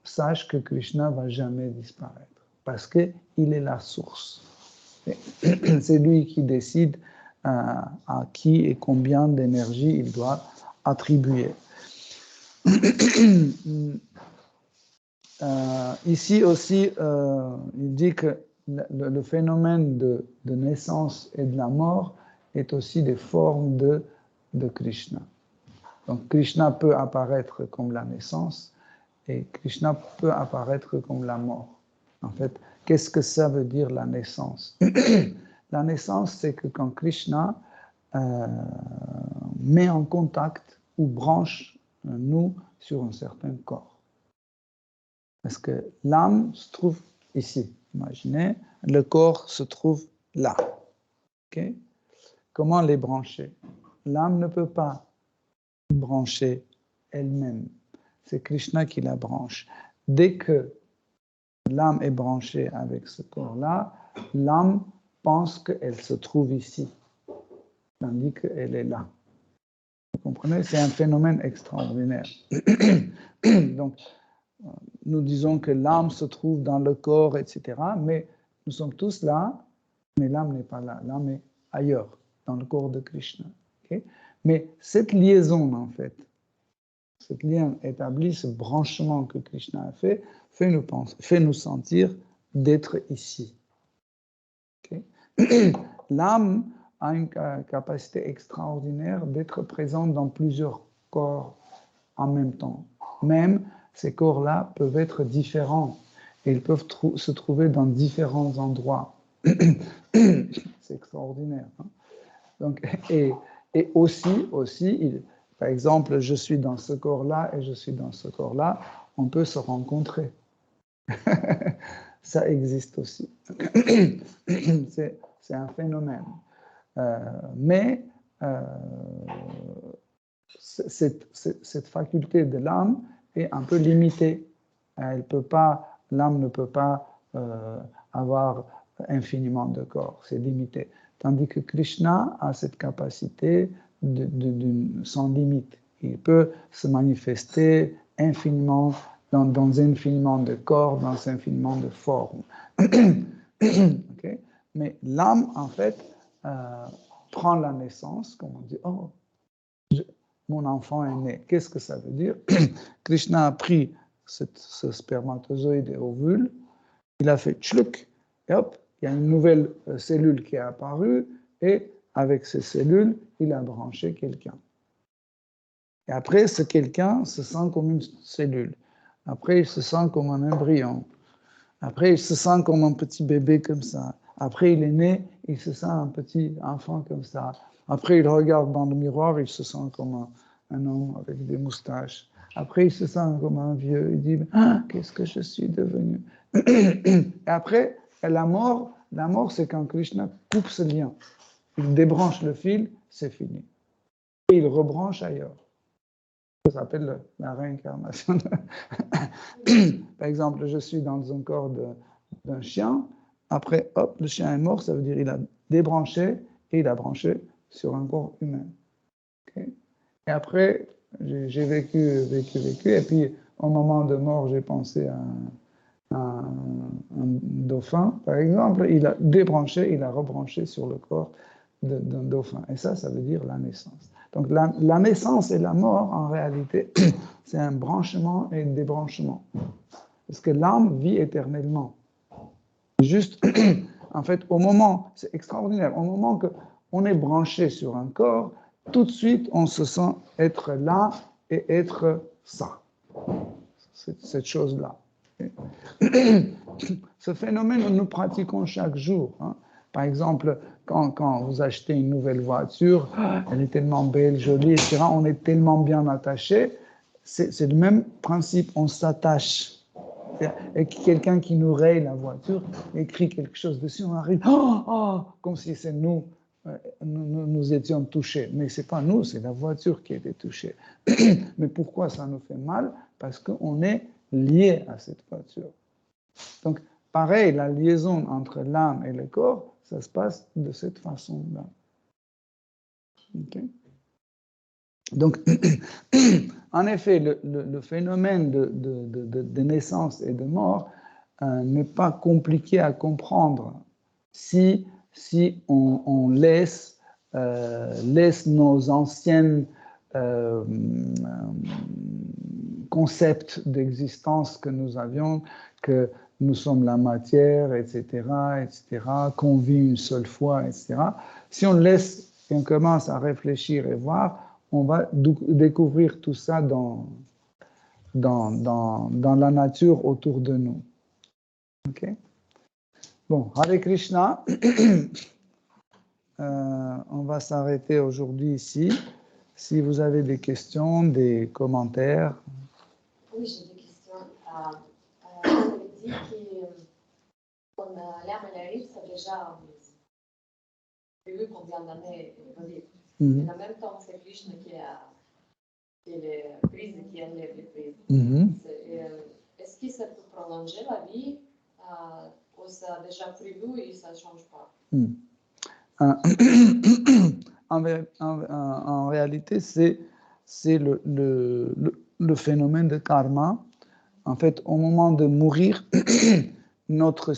sache que Krishna ne va jamais disparaître, parce qu'il est la source. C'est lui qui décide à qui et combien d'énergie il doit attribuer. Ici aussi, il dit que le phénomène de naissance et de la mort est aussi des formes de Krishna. Donc Krishna peut apparaître comme la naissance et Krishna peut apparaître comme la mort. En fait, qu'est-ce que ça veut dire la naissance? La naissance, c'est que quand Krishna met en contact ou branche nous sur un certain corps. Parce que l'âme se trouve ici. Imaginez, le corps se trouve là. Okay? Comment les brancher? L'âme ne peut pas brancher elle-même. C'est Krishna qui la branche. Dès que l'âme est branchée avec ce corps-là, l'âme pense qu'elle se trouve ici, tandis qu'elle est là. Vous comprenez? C'est un phénomène extraordinaire. Donc, nous disons que l'âme se trouve dans le corps, etc. Mais nous sommes tous là, mais l'âme n'est pas là. L'âme est ailleurs, dans le corps de Krishna. Okay? Mais cette liaison, en fait, ce lien établi, ce branchement que Krishna a fait nous sentir d'être ici. Okay? L'âme a une capacité extraordinaire d'être présente dans plusieurs corps en même temps. Même ces corps-là peuvent être différents et ils peuvent se trouver dans différents endroits. C'est extraordinaire. Hein? Donc, et aussi, par exemple, je suis dans ce corps-là et je suis dans ce corps-là, on peut se rencontrer. Ça existe aussi. C'est un phénomène. Mais cette faculté de l'âme est un peu limitée. L'âme ne peut pas avoir infiniment de corps, c'est limité. Tandis que Krishna a cette capacité sans limite. Il peut se manifester infiniment, dans infiniment de corps, dans infiniment de formes. Okay? Mais l'âme, en fait, prend la naissance, comme on dit, oh, mon enfant est né. Qu'est-ce que ça veut dire? Krishna a pris ce spermatozoïde et ovule, il a fait tchlouk, et hop, il y a une nouvelle cellule qui est apparue, et avec ses cellules, il a branché quelqu'un. Et après, ce quelqu'un se sent comme une cellule. Après, il se sent comme un embryon. Après, il se sent comme un petit bébé comme ça. Après, il est né, il se sent un petit enfant comme ça. Après, il regarde dans le miroir, il se sent comme un homme avec des moustaches. Après, il se sent comme un vieux. Il dit, ah, qu'est-ce que je suis devenu? Et après, la mort, c'est quand Krishna coupe ce lien. Il débranche le fil, c'est fini. Et il rebranche ailleurs. Ça s'appelle la réincarnation. Par exemple, je suis dans un corps d'un chien. Après, hop, le chien est mort, ça veut dire qu'il a débranché et il a branché sur un corps humain. Okay? Et après, j'ai vécu. Et puis, au moment de mort, j'ai pensé à un dauphin, par exemple. Il a débranché, il a rebranché sur le corps d'un dauphin. Et ça veut dire la naissance. Donc la naissance et la mort, en réalité, c'est un branchement et un débranchement. Parce que l'âme vit éternellement. Juste, en fait, au moment, c'est extraordinaire, au moment qu'on est branché sur un corps, tout de suite, on se sent être là et être ça. Cette chose-là. Ce phénomène, nous pratiquons chaque jour. Hein. Par exemple, quand vous achetez une nouvelle voiture, elle est tellement belle, jolie, etc., on est tellement bien attaché, c'est le même principe, on s'attache. Et quelqu'un qui nous raye la voiture, écrit quelque chose dessus, on arrive, comme si c'est nous, nous étions touchés. Mais ce n'est pas nous, c'est la voiture qui a été touchée. Mais pourquoi ça nous fait mal? Parce qu'on est lié à cette voiture. Donc, pareil, la liaison entre l'âme et le corps, ça se passe de cette façon-là. Okay? Donc, en effet, le phénomène de naissance et de mort n'est pas compliqué à comprendre si on laisse nos anciennes concepts d'existence que nous avions, que nous sommes la matière, etc., qu'on vit une seule fois, etc. Si on laisse et on commence à réfléchir et voir, on va découvrir tout ça dans la nature autour de nous. Ok? Bon, Hare Krishna. On va s'arrêter aujourd'hui ici. Si vous avez des questions, des commentaires. Oui, j'ai des questions. On dit qu'on l'âme et la vie, c'est déjà prévu combien d'années il va vivre. Et en même temps, c'est Krishna qui est prise et qui enlève les prises. Est-ce que ça peut prolonger la vie ou ça a déjà prévu et ça ne change pas? En réalité, c'est le phénomène de karma. En fait, au moment de mourir, notre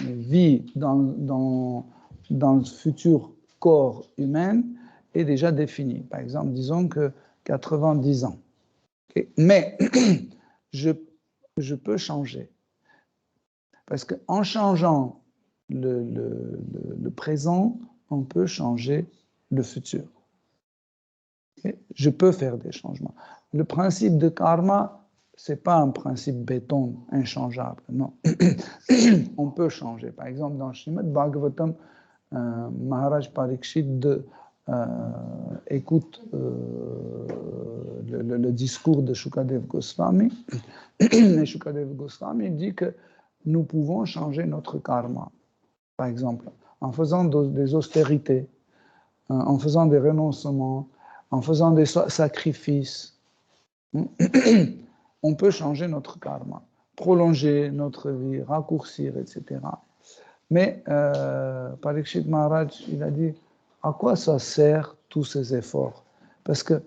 vie dans le futur corps humain est déjà définie. Par exemple, disons que 90 ans. Okay? Mais je peux changer. Parce qu'en changeant le présent, on peut changer le futur. Okay? Je peux faire des changements. Le principe de karma, ce n'est pas un principe béton, inchangeable, non. On peut changer. Par exemple, dans Srimad Bhagavatam, Maharaj Parikshit écoute le discours de Shukadev Goswami, et Shukadev Goswami dit que nous pouvons changer notre karma. Par exemple, en faisant des austérités, en faisant des renoncements, en faisant des sacrifices, on peut changer notre karma, prolonger notre vie, raccourcir, etc. Mais Parikshit Maharaj, il a dit, à quoi ça sert tous ces efforts? Parce que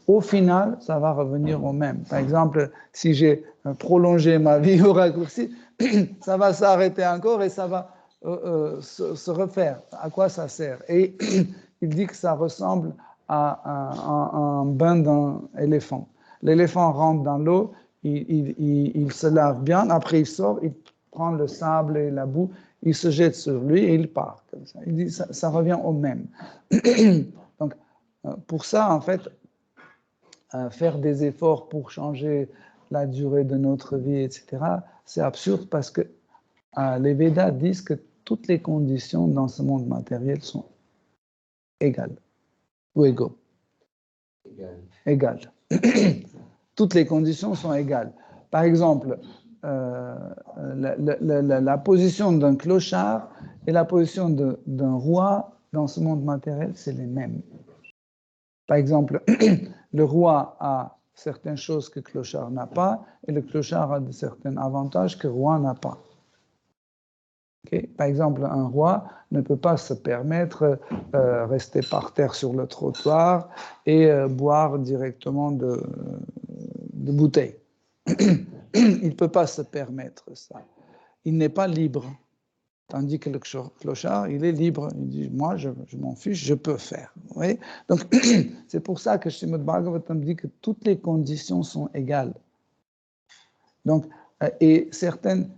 au final, ça va revenir au même. Par exemple, si j'ai prolongé ma vie ou raccourci, ça va s'arrêter encore et ça va se refaire. À quoi ça sert? Et il dit que ça ressemble à un bain d'un éléphant. L'éléphant rentre dans l'eau, il se lave bien, après il sort, il prend le sable et la boue, il se jette sur lui et il part comme ça. Il dit ça revient au même. Donc, pour ça, en fait, faire des efforts pour changer la durée de notre vie, etc., c'est absurde parce que les Védas disent que toutes les conditions dans ce monde matériel sont égales ou égaux. Égales. Toutes les conditions sont égales. Par exemple, la position d'un clochard et la position d'un roi dans ce monde matériel, c'est les mêmes. Par exemple, le roi a certaines choses que le clochard n'a pas, et le clochard a certains avantages que le roi n'a pas. Okay? Par exemple, un roi ne peut pas se permettre rester par terre sur le trottoir et boire directement de bouteilles. Il ne peut pas se permettre ça. Il n'est pas libre. Tandis que le clochard, il est libre. Il dit, moi, je m'en fiche, je peux faire. Oui. Donc, c'est pour ça que Srimad Bhagavatam dit que toutes les conditions sont égales. Donc, et certaines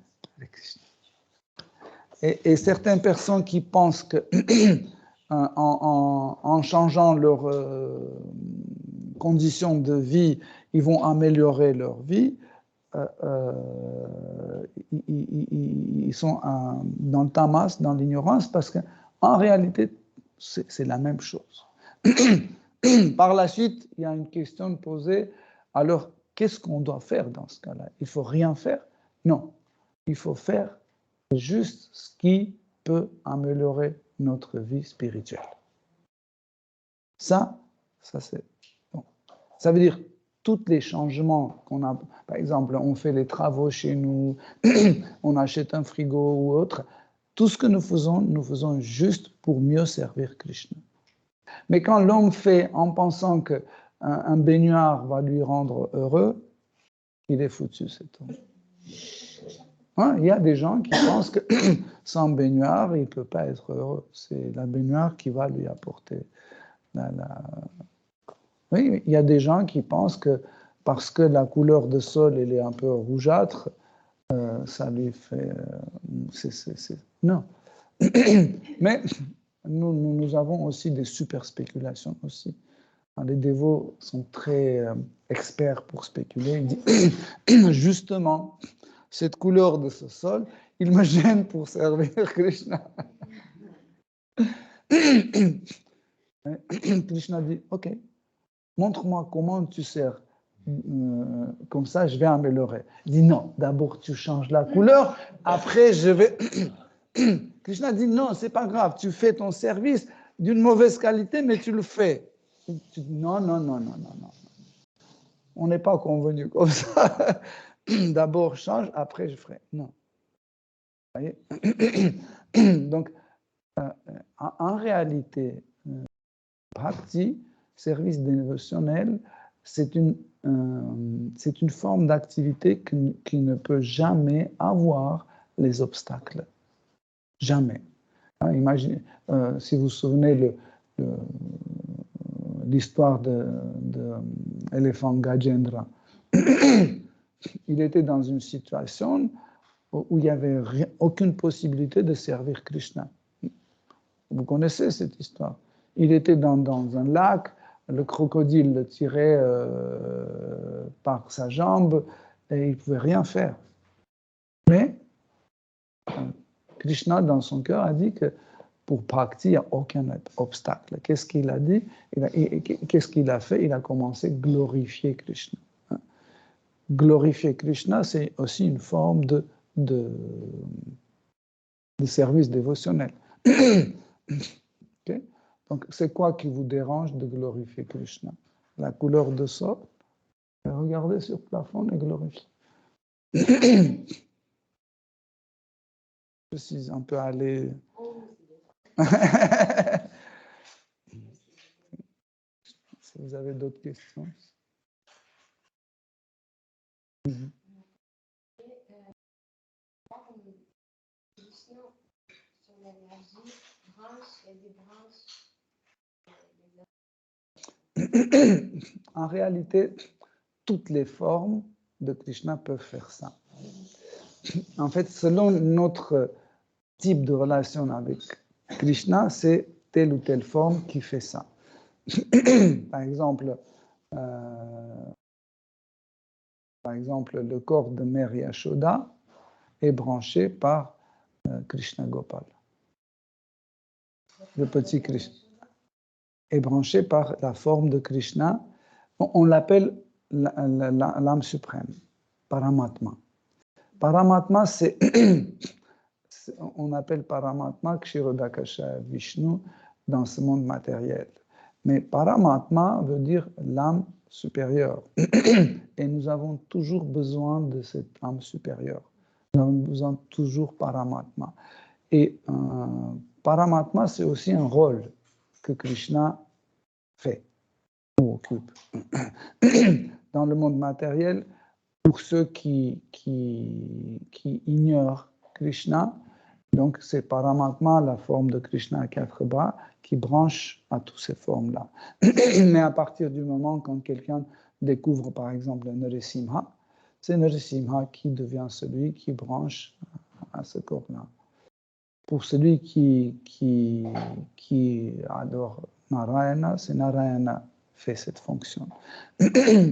personnes qui pensent que en changeant leurs conditions de vie, ils vont améliorer leur vie, ils sont dans le tamas, dans l'ignorance, parce qu'en réalité, c'est la même chose. Par la suite, il y a une question posée, alors qu'est-ce qu'on doit faire dans ce cas-là? Il ne faut rien faire? Non, il faut faire juste ce qui peut améliorer notre vie spirituelle. Ça c'est bon. Ça veut dire tous les changements qu'on a, par exemple, on fait les travaux chez nous, on achète un frigo ou autre, tout ce que nous faisons juste pour mieux servir Krishna. Mais quand l'homme fait en pensant qu'un baignoire va lui rendre heureux, il est foutu, cet homme. Hein, il y a des gens qui pensent que sans baignoire, il ne peut pas être heureux. C'est la baignoire qui va lui apporter Oui, il y a des gens qui pensent que parce que la couleur de sol elle est un peu rougeâtre, ça lui fait... Non. Mais nous avons aussi des super spéculations aussi. Les dévots sont très experts pour spéculer. Ils disent, justement, cette couleur de ce sol, il me gêne pour servir Krishna. Krishna dit, ok, montre-moi comment tu sers. Comme ça, je vais améliorer. Il dit non, d'abord tu changes la couleur, après je vais... Krishna dit non, c'est pas grave, tu fais ton service d'une mauvaise qualité, mais tu le fais. Tu dis non. On n'est pas convenu comme ça. D'abord change, après je ferai. Non. Vous voyez? Donc, en réalité, bhakti, service dévotionnel, c'est une forme d'activité qui ne peut jamais avoir les obstacles. Jamais. Hein, imaginez, si vous vous souvenez l'histoire de l'éléphant Gajendra. Il était dans une situation où il n'y avait aucune possibilité de servir Krishna. Vous connaissez cette histoire. Il était dans un lac, le crocodile le tirait par sa jambe et il ne pouvait rien faire. Mais Krishna, dans son cœur, a dit que pour Bhakti, il n'y a aucun obstacle. Qu'est-ce qu'il a dit? Qu'est-ce qu'il a fait? Il a commencé à glorifier Krishna. Glorifier Krishna, c'est aussi une forme de service dévotionnel. Okay? Donc, c'est quoi qui vous dérange de glorifier Krishna? La couleur de sol? Regardez sur le plafond et glorifiez. Je suis un peu allé... Si vous avez d'autres questions. En réalité, toutes les formes de Krishna peuvent faire ça. En fait, selon notre type de relation avec Krishna, c'est telle ou telle forme qui fait ça. Par exemple, le corps de Mère Yashoda est branché par Krishna Gopal. Le petit Krishna est branché par la forme de Krishna. On l'appelle l'âme suprême, Paramatma. Paramatma, on appelle Paramatma Kshirodakasha Vishnu dans ce monde matériel. Mais Paramatma veut dire l'âme supérieure. Et nous avons toujours besoin de cette âme supérieure. Nous avons besoin toujours Paramatma. Et Paramatma, c'est aussi un rôle que Krishna fait ou occupe. Dans le monde matériel, pour ceux qui ignorent Krishna, donc c'est Paramatma, la forme de Krishna à 4 bras, qui branche à toutes ces formes-là. Mais à partir du moment quand quelqu'un découvre par exemple Narasimha, c'est Narasimha qui devient celui qui branche à ce corps-là. Pour celui qui adore Narayana, c'est Narayana fait cette fonction.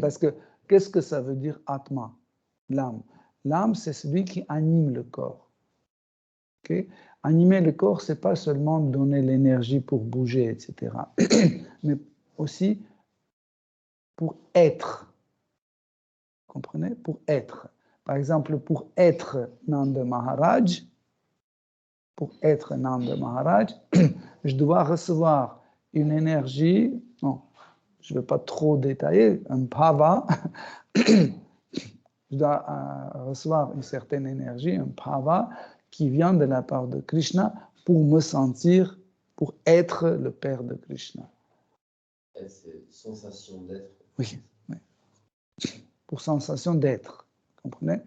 Parce que qu'est-ce que ça veut dire Atma, l'âme? L'âme, c'est celui qui anime le corps. Okay? Animer le corps, c'est pas seulement donner l'énergie pour bouger, etc. Mais aussi pour être. Vous comprenez? Pour être. Par exemple, pour être Nanda Maharaj, je dois recevoir une énergie, non, je ne vais pas trop détailler, un bhava, je dois recevoir une certaine énergie, un bhava, qui vient de la part de Krishna pour me sentir, pour être le Père de Krishna. C'est sensation d'être. Oui, oui. Pour sensation d'être, vous comprenez?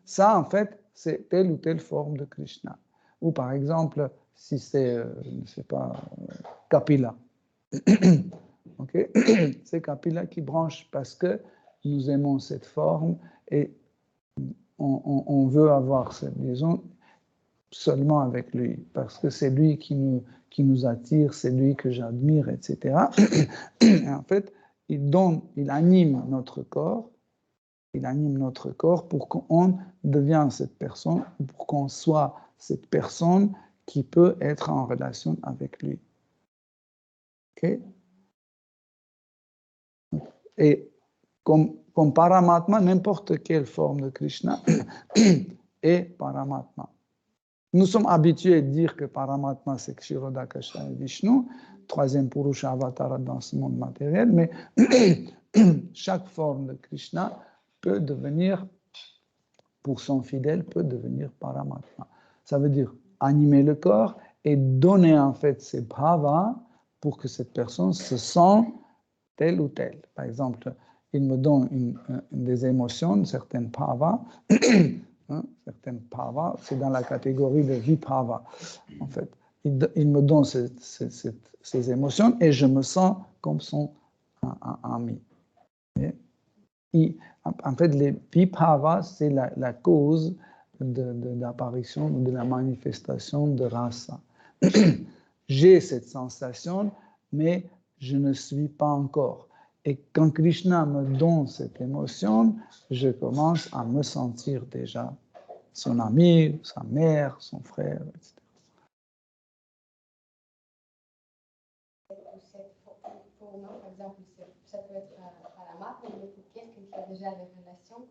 Ça, en fait, c'est telle ou telle forme de Krishna. Ou par exemple, si c'est, je ne sais pas, Kapila. Okay? C'est Kapila qui branche parce que nous aimons cette forme et on veut avoir cette liaison seulement avec lui, parce que c'est lui qui nous attire, c'est lui que j'admire, etc. Et en fait, il anime notre corps, pour qu'on devienne cette personne, pour qu'on soit cette personne qui peut être en relation avec lui. Okay? Et comme Paramatma, n'importe quelle forme de Krishna est Paramatma. Nous sommes habitués à dire que Paramatma, c'est Kshirodakasha et Vishnu, troisième Purusha Avatara dans ce monde matériel, mais chaque forme de Krishna peut devenir, pour son fidèle, peut devenir Paramatma. Ça veut dire animer le corps et donner en fait ses bhavas pour que cette personne se sente telle ou telle. Par exemple, il me donne des émotions, certaines bhavas, certaines bhavas, c'est dans la catégorie de vibhava, en fait. Il me donne ces émotions et je me sens comme son ami. En fait, les vibhavas, c'est la cause de l'apparition, de la manifestation de rasa. J'ai cette sensation, mais je ne suis pas encore. Et quand Krishna me donne cette émotion, je commence à me sentir déjà son ami, sa mère, son frère, etc. Pour nous, par exemple, ça peut être à la marque, mais pour quelqu'un qui a déjà des relations,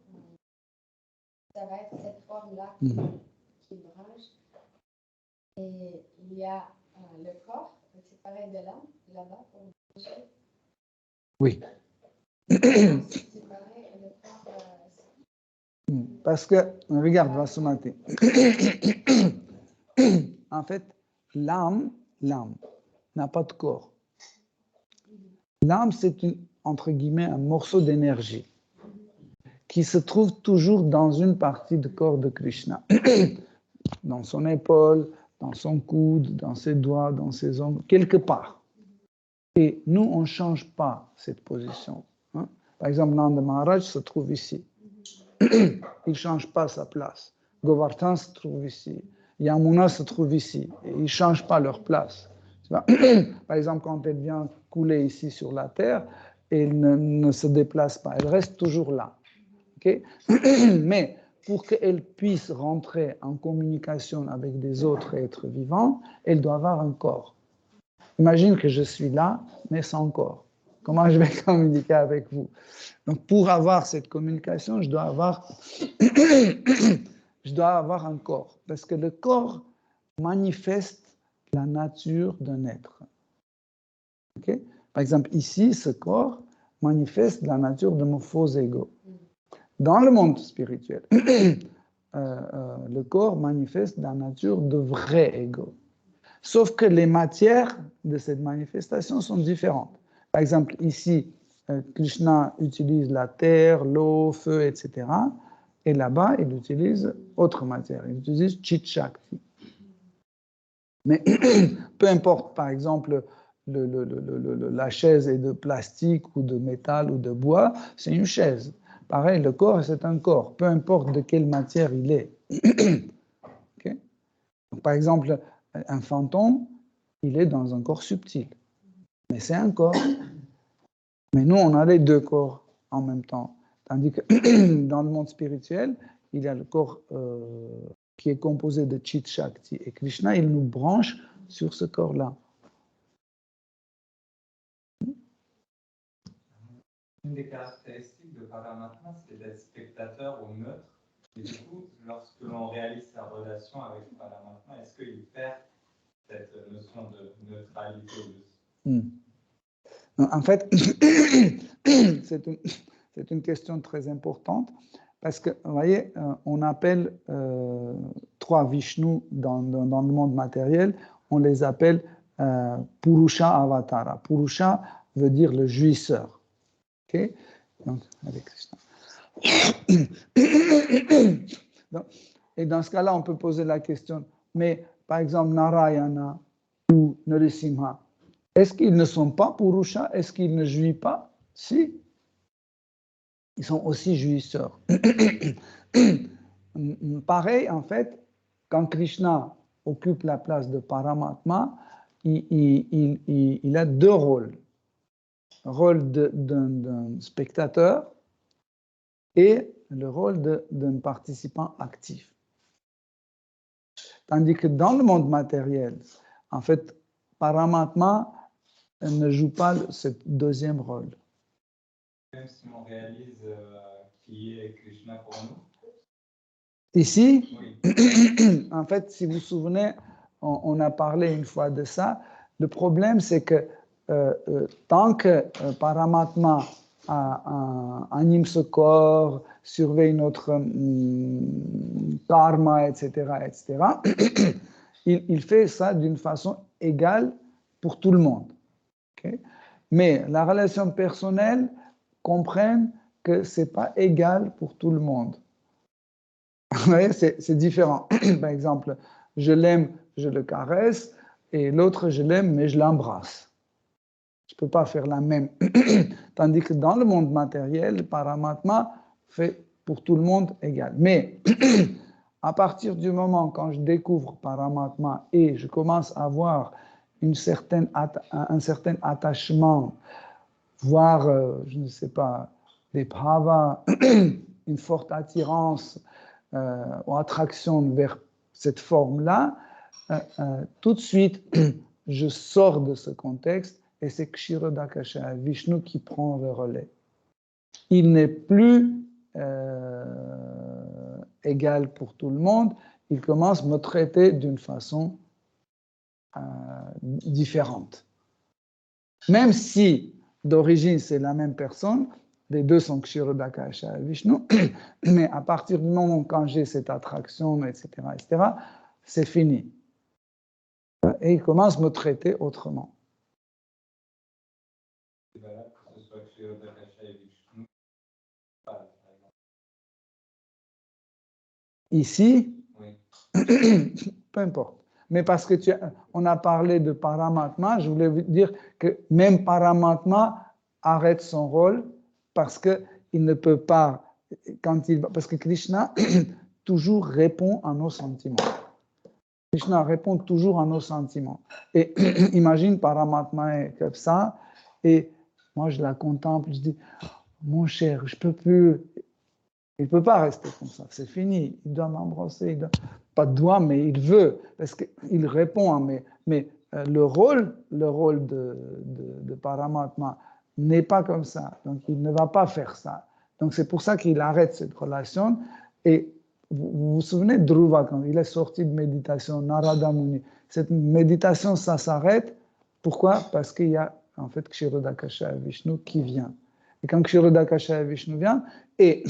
ça va être cette forme-là qui branche. Et il y a le corps séparé de l'âme, là-bas, pour brancher. Oui. Séparer le corps. Parce que, regarde, Vasumati. En fait, l'âme n'a pas de corps. L'âme, c'est entre guillemets un morceau d'énergie qui se trouve toujours dans une partie du corps de Krishna. Dans son épaule, dans son coude, dans ses doigts, dans ses ongles, quelque part. Et nous, on ne change pas cette position. Par exemple, Nanda Maharaj se trouve ici. Il ne change pas sa place. Govardhan se trouve ici, Yamuna se trouve ici, et ils ne changent pas leur place. Par exemple, quand elle vient couler ici sur la terre, elle ne se déplace pas, elle reste toujours là. Okay? Mais pour qu'elle puisse rentrer en communication avec des autres êtres vivants, elle doit avoir un corps. Imagine que je suis là, mais sans corps. Comment je vais communiquer avec vous? Donc, pour avoir cette communication, je dois avoir un corps. Parce que le corps manifeste la nature d'un être. Okay? Par exemple, ici, ce corps manifeste la nature de mon faux ego. Dans le monde spirituel, le corps manifeste la nature de vrai ego. Sauf que les matières de cette manifestation sont différentes. Par exemple, ici, Krishna utilise la terre, l'eau, feu, etc. Et là-bas, il utilise autre matière. Il utilise Chit Shakti. Mais peu importe, par exemple, la chaise est de plastique ou de métal ou de bois, c'est une chaise. Pareil, le corps, c'est un corps, peu importe de quelle matière il est. Okay? Donc, par exemple, un fantôme, il est dans un corps subtil, mais c'est un corps. Mais nous, on a les deux corps en même temps. Tandis que dans le monde spirituel, il y a le corps qui est composé de Chit Shakti. Et Krishna, il nous branche sur ce corps-là. Une des caractéristiques de Paramatma, c'est d'être spectateur ou neutre. Et du coup, lorsque l'on réalise sa relation avec Paramatma, est-ce qu'il perd cette notion de neutralité aussi? En fait, c'est une question très importante parce que, vous voyez, on appelle trois Vishnus dans le monde matériel, on les appelle Purusha Avatara. Purusha veut dire le jouisseur. Okay? Donc, avec Krishna. Et dans ce cas-là, on peut poser la question, mais par exemple, Narayana ou Narasimha, est-ce qu'ils ne sont pas Purusha? Est-ce qu'ils ne jouissent pas? Si. Ils sont aussi jouisseurs. Pareil, en fait, quand Krishna occupe la place de Paramatma, il a deux rôles. Le rôle d'un spectateur et le rôle d'un participant actif. Tandis que dans le monde matériel, en fait, Paramatma ne joue pas ce deuxième rôle. Même si on réalise qui est Krishna pour nous. Ici, oui. En fait, si vous vous souvenez, on a parlé une fois de ça. Le problème, c'est que tant que Paramatma anime ce corps, surveille notre karma, etc., il fait ça d'une façon égale pour tout le monde. Okay? Mais la relation personnelle comprenne que ce n'est pas égal pour tout le monde. Vous voyez, c'est différent. Par exemple, je l'aime, je le caresse, et l'autre, je l'aime, mais je l'embrasse. Je ne peux pas faire la même. Tandis que dans le monde matériel, Paramatma fait pour tout le monde égal. Mais à partir du moment quand je découvre Paramatma et je commence à avoir un certain attachement, voire, je ne sais pas, des bhavas, une forte attirance ou attraction vers cette forme-là, tout de suite, je sors de ce contexte et c'est Kshirodakasha, Vishnu, qui prend le relais. Il n'est plus égal pour tout le monde, il commence à me traiter d'une façon différente. Même si d'origine c'est la même personne, les deux sont Kshirodakasha et Vishnu, mais à partir du moment où quand j'ai cette attraction, etc., c'est fini. Et il commence à me traiter autrement. C'est valable que ce soit Kshirodakasha et Vishnu. Ici, oui. Peu importe. Mais parce que on a parlé de Paramatma, je voulais vous dire que même Paramatma arrête son rôle parce qu'il ne peut pas, parce que Krishna, toujours répond à nos sentiments. Krishna répond toujours à nos sentiments. Et imagine Paramatma est comme ça, et moi je la contemple, je dis, mon cher, je peux plus. Il ne peut pas rester comme ça, c'est fini. Il doit m'embrasser, pas de doigt, mais il veut, parce qu'il répond à mais le rôle de Paramatma n'est pas comme ça. Donc, il ne va pas faire ça. Donc, c'est pour ça qu'il arrête cette relation. Et vous vous souvenez de Dhruva, quand il est sorti de méditation, Narada Muni. Cette méditation, ça s'arrête. Pourquoi? Parce qu'il y a, en fait, Kshirodakasha Vishnu qui vient. Et quand Kshirodakasha Vishnu vient, et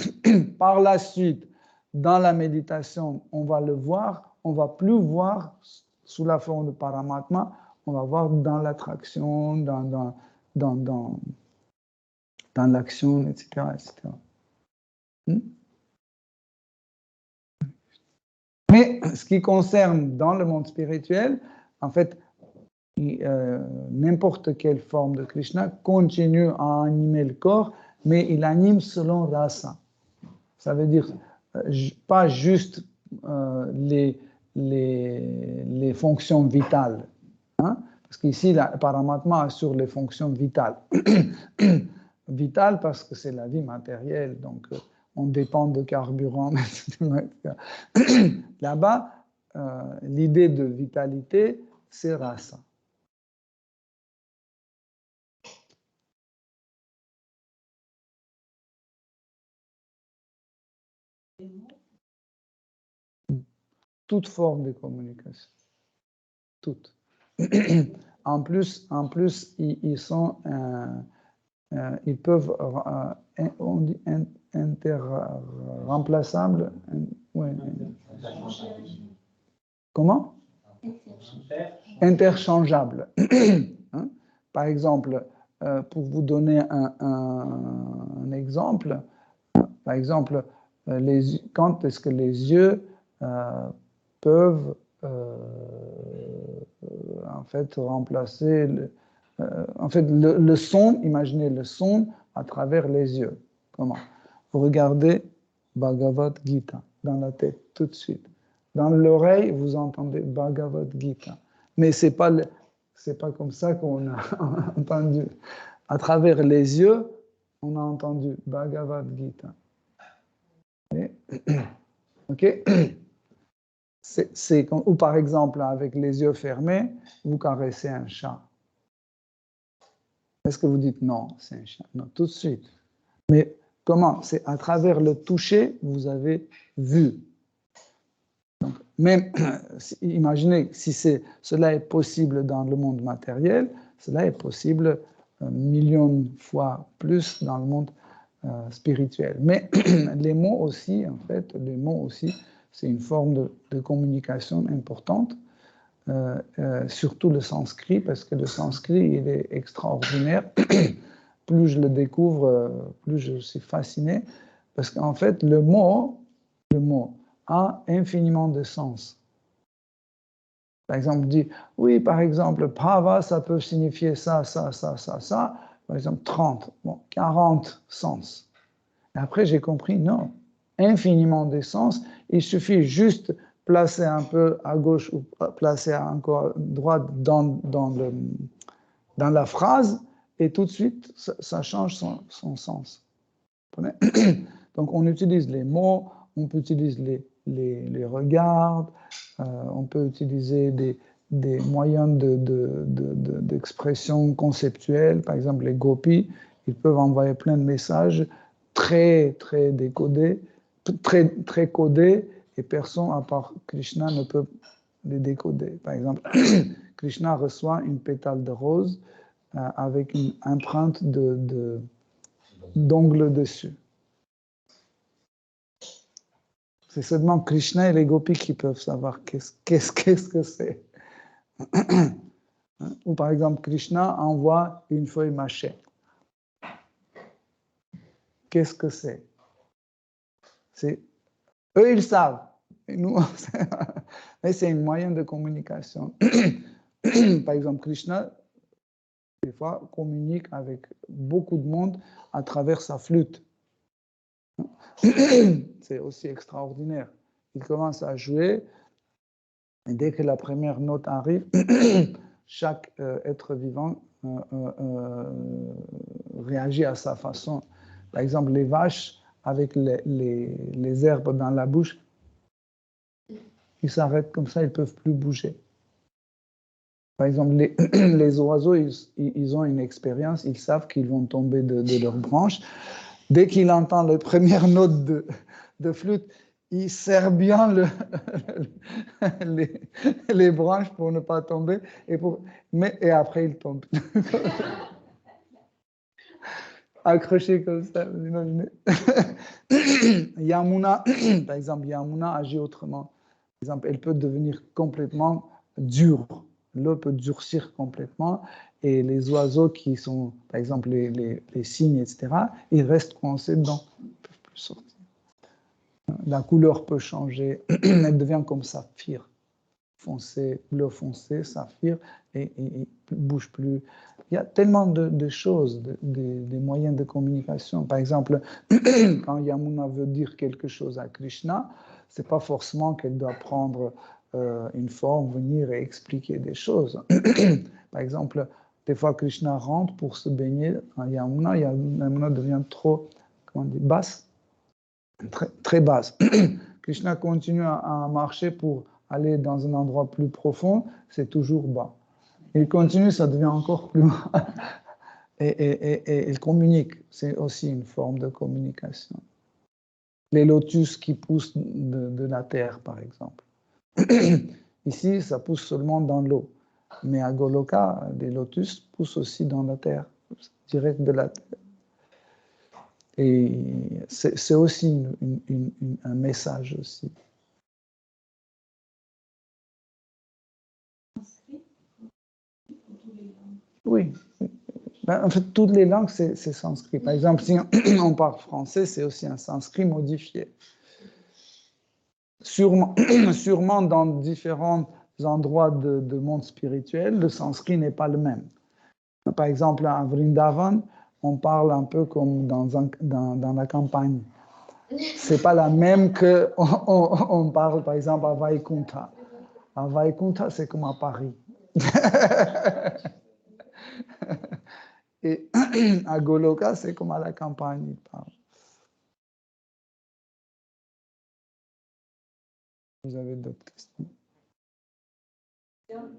par la suite, dans la méditation, on va le voir, on ne va plus voir sous la forme de Paramatma, on va voir dans l'attraction, dans l'action, etc., etc. Mais ce qui concerne dans le monde spirituel, en fait, n'importe quelle forme de Krishna continue à animer le corps, mais il anime selon rasa. Ça veut dire pas juste les fonctions vitales. Hein? Parce qu'ici, la Paramatma assure les fonctions vitales. Vitales parce que c'est la vie matérielle, donc on dépend de carburant. Là-bas, l'idée de vitalité, c'est rasa. Toute forme de communication. Toutes. En plus, ils sont, ils peuvent, on dit interremplaçables. Ouais. Comment? Interchangeables. Hein? Par exemple, pour vous donner un exemple, par exemple, quand est-ce que les yeux peuvent en fait remplacer le son, imaginez le son à travers les yeux. Comment? Vous regardez Bhagavad Gita dans la tête tout de suite. Dans l'oreille, vous entendez Bhagavad Gita. Mais c'est pas comme ça qu'on a entendu. À travers les yeux, on a entendu Bhagavad Gita. Ok? Ou par exemple, avec les yeux fermés, vous caressez un chat. Est-ce que vous dites non, c'est un chat? Non, tout de suite. Mais comment? C'est à travers le toucher, vous avez vu. Donc, même, imaginez si cela est possible dans le monde matériel, cela est possible millions de fois plus dans le monde spirituel. Mais les mots aussi, en fait, c'est une forme de communication importante, surtout le sanskrit, parce que le sanskrit, il est extraordinaire. Plus je le découvre, plus je suis fasciné, parce qu'en fait, le mot a infiniment de sens. Par exemple, dit, oui, par exemple, bhava, ça peut signifier ça. Par exemple, 30, 40 sens. Et après, j'ai compris, non, infiniment de sens. Il suffit juste placer un peu à gauche ou placer encore à droite dans la phrase, et tout de suite, ça change son sens. Donc, on utilise les mots, on peut utiliser les regards, on peut utiliser des moyens d'expression conceptuelle. Par exemple, les gopis, ils peuvent envoyer plein de messages très, très décodés, très codés, et personne, à part Krishna, ne peut les décoder. Par exemple, Krishna reçoit une pétale de rose avec une empreinte d'ongle dessus. C'est seulement Krishna et les gopis qui peuvent savoir qu'est-ce que c'est. Ou par exemple, Krishna envoie une feuille mâchée. Qu'est-ce que c'est? Eux, ils savent. Et nous, mais c'est un moyen de communication. Par exemple, Krishna, des fois, communique avec beaucoup de monde à travers sa flûte. C'est aussi extraordinaire. il commence à jouer, et dès que la première note arrive, chaque être vivant réagit à sa façon. Par exemple, les vaches, avec les herbes dans la bouche, ils s'arrêtent comme ça, ils ne peuvent plus bouger. Par exemple, les oiseaux, ils ont une expérience, ils savent qu'ils vont tomber de leurs branches. Dès qu'il entend les premières notes de flûte, il serre bien les branches pour ne pas tomber, et après il tombe. Accroché comme ça, vous imaginez. Yamuna, par exemple, Yamuna agit autrement. Par exemple, elle peut devenir complètement dure. L'eau peut durcir complètement, et les oiseaux qui sont, par exemple, les cygnes, etc., ils restent coincés dedans. Ils ne peuvent plus sortir. La couleur peut changer, elle devient comme saphir, foncé, bleu foncé, saphir, et ne bouge plus. Il y a tellement de choses, des moyens de communication. Par exemple, quand Yamuna veut dire quelque chose à Krishna, ce n'est pas forcément qu'elle doit prendre une forme, venir et expliquer des choses. Par exemple, des fois Krishna rentre pour se baigner en Yamuna, Yamuna devient trop, comment on dit, basse. Très, très basse. Krishna continue à marcher pour aller dans un endroit plus profond, c'est toujours bas. Il continue, ça devient encore plus bas. Et il communique, c'est aussi une forme de communication. Les lotus qui poussent de la terre, par exemple. Ici, ça pousse seulement dans l'eau. Mais à Goloka, les lotus poussent aussi dans la terre, direct de la terre. Et c'est aussi un message aussi. Oui. Ben, en fait, toutes les langues, c'est sanskrit. Par exemple, si on parle français, c'est aussi un sanskrit modifié. Sûrement dans différents endroits de monde spirituel, le sanskrit n'est pas le même. Par exemple, à Vrindavan, on parle un peu comme dans la campagne. C'est pas la même que on parle, par exemple, à Vaikunta. À Vaikunta, c'est comme à Paris. Et à Goloka, c'est comme à la campagne, il parle. Vous avez d'autres questions? Si on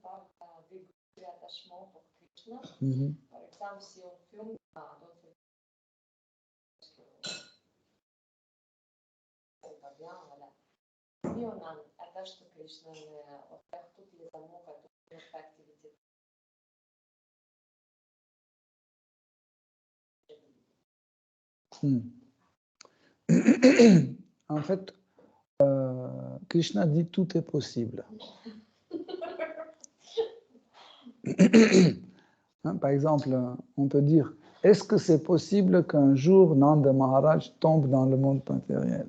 parle d'égout et attachement pour Krishna, par exemple, si on fume, c'est pas bien, voilà. Si on attache de Krishna, on fait toutes les amours à toute notre activité. En fait, Krishna dit tout est possible. Par exemple, on peut dire, est-ce que c'est possible qu'un jour Nanda Maharaj tombe dans le monde matériel?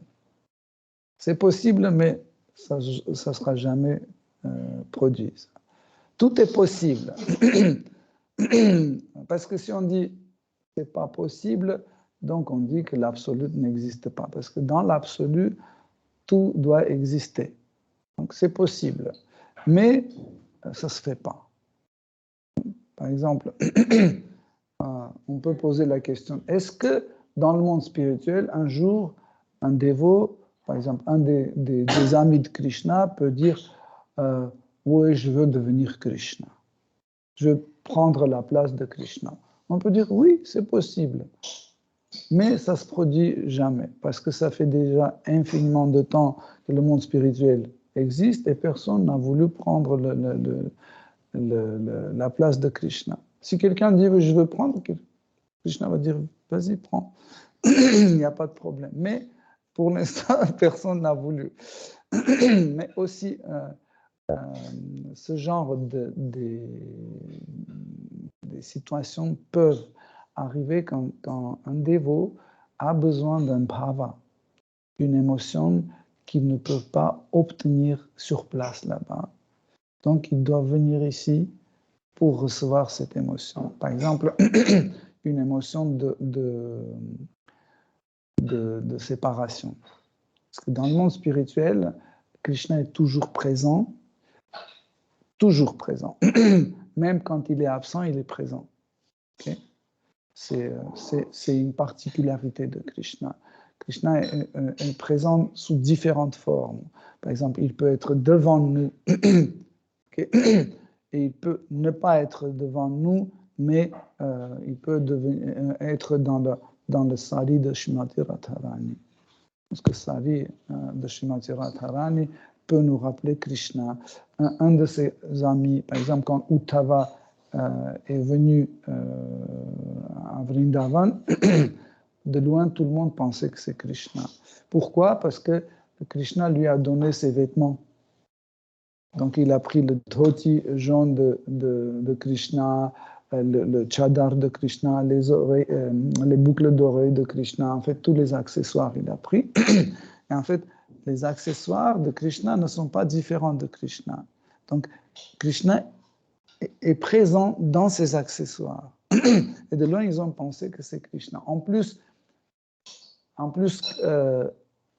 C'est possible, mais ça ne sera jamais produit. Ça. Tout est possible. Parce que si on dit c'est pas possible, donc on dit que l'absolu n'existe pas. Parce que dans l'absolu, tout doit exister. Donc c'est possible. Mais ça ne se fait pas. Par exemple, on peut poser la question, est-ce que dans le monde spirituel, un jour, un dévot, par exemple, un des amis de Krishna peut dire oui, je veux devenir Krishna. Je veux prendre la place de Krishna. On peut dire oui, c'est possible. Mais ça ne se produit jamais, parce que ça fait déjà infiniment de temps que le monde spirituel existe et personne n'a voulu prendre la place de Krishna. Si quelqu'un dit je veux prendre, Krishna va dire vas-y, prends. Il n'y a pas de problème. Mais pour l'instant, personne n'a voulu. Mais aussi, ce genre des situations peuvent arriver quand un dévot a besoin d'un bhava, une émotion qu'il ne peut pas obtenir sur place là-bas. Donc, il doit venir ici pour recevoir cette émotion. Par exemple, une émotion de séparation. Parce que dans le monde spirituel, Krishna est toujours présent. Même quand il est absent, il est présent. Okay? C'est une particularité de Krishna. Krishna est présent sous différentes formes. Par exemple, il peut être devant nous, okay? Et il peut ne pas être devant nous, mais il peut être dans le sari de Srimati Radharani. Parce que sari de Srimati Radharani peut nous rappeler Krishna. Un de ses amis, par exemple, quand Uddhava est venu à Vrindavan, de loin, tout le monde pensait que c'est Krishna. Pourquoi? Parce que Krishna lui a donné ses vêtements. Donc, il a pris le dhoti jaune de Krishna, le chadar de Krishna, les boucles d'oreilles de Krishna, en fait, tous les accessoires, il a pris. Et en fait, les accessoires de Krishna ne sont pas différents de Krishna. Donc, Krishna est présent dans ses accessoires. Et de loin, ils ont pensé que c'est Krishna. En plus,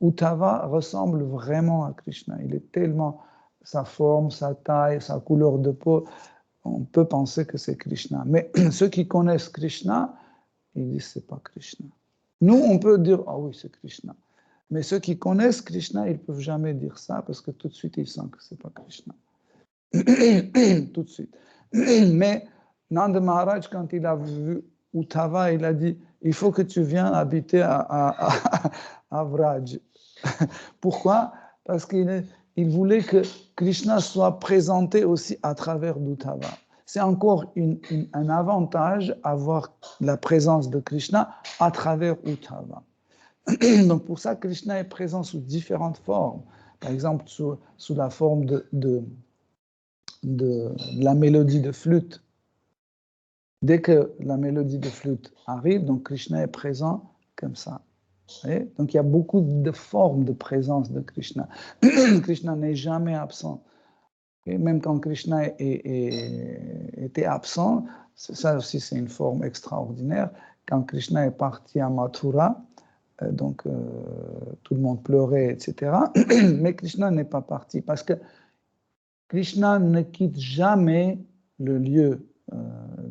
Uddhava ressemble vraiment à Krishna. Il est tellement, sa forme, sa taille, sa couleur de peau, on peut penser que c'est Krishna. Mais ceux qui connaissent Krishna, ils disent c'est pas Krishna. Nous, on peut dire, ah oui, c'est Krishna. Mais ceux qui connaissent Krishna, ils ne peuvent jamais dire ça parce que tout de suite, ils sentent que ce n'est pas Krishna. Tout de suite. Mais Nanda Maharaj, quand il a vu Uddhava, il a dit, il faut que tu viennes habiter à Vraj. Pourquoi? Parce qu'il voulait que Krishna soit présenté aussi à travers Uddhava. C'est encore un avantage avoir la présence de Krishna à travers Uddhava. Donc pour ça, Krishna est présent sous différentes formes. Par exemple, sous la forme de la mélodie de flûte. Dès que la mélodie de flûte arrive, donc Krishna est présent comme ça. Donc il y a beaucoup de formes de présence de Krishna. Krishna n'est jamais absent. Et même quand Krishna était absent, ça aussi c'est une forme extraordinaire. Quand Krishna est parti à Mathura, donc tout le monde pleurait, etc. Mais Krishna n'est pas parti parce que Krishna ne quitte jamais le lieu,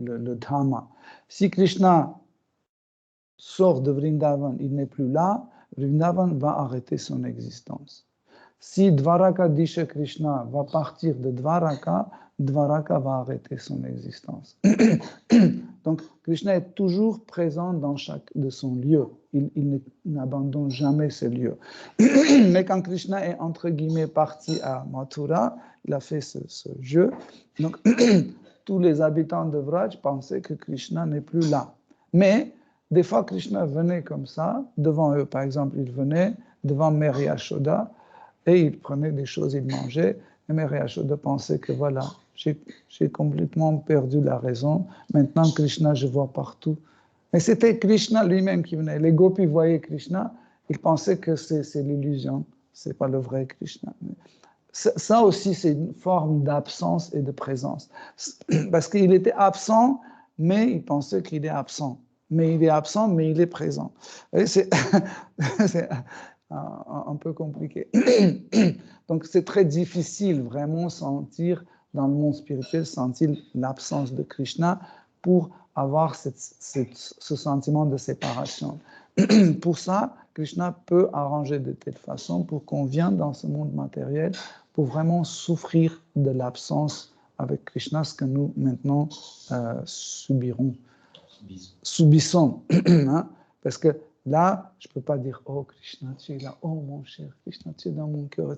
le Dhamma. Si Krishna sort de Vrindavan, il n'est plus là, Vrindavan va arrêter son existence. Si Dvarakadisha Krishna va partir de Dvaraka, Dvaraka va arrêter son existence. Donc Krishna est toujours présent dans chaque de son lieu. Il n'abandonne jamais ce lieu. Mais quand Krishna est entre guillemets parti à Mathura, il a fait ce jeu. Donc tous les habitants de Vraj pensaient que Krishna n'est plus là. Mais des fois Krishna venait comme ça, devant eux. Par exemple, il venait devant Mère Yashoda et il prenait des choses, il mangeait. Et Mère Yashoda pensait que voilà, j'ai complètement perdu la raison. Maintenant, Krishna, je vois partout. Mais c'était Krishna lui-même qui venait. Les gopis voyaient Krishna, ils pensaient que c'est l'illusion, c'est pas le vrai Krishna. Ça aussi, c'est une forme d'absence et de présence. Parce qu'il était absent, mais il pensait qu'il est absent. Mais il est absent, mais il est présent. C'est un peu compliqué. Donc, c'est très difficile vraiment sentir, dans le monde spirituel, sentir l'absence de Krishna pour avoir ce sentiment de séparation. Pour ça, Krishna peut arranger de telle façon pour qu'on vienne dans ce monde matériel pour vraiment souffrir de l'absence avec Krishna, ce que nous, maintenant, subissons. Hein? Parce que là, je ne peux pas dire « Oh, Krishna, tu es là. Oh, mon cher Krishna, tu es dans mon cœur. »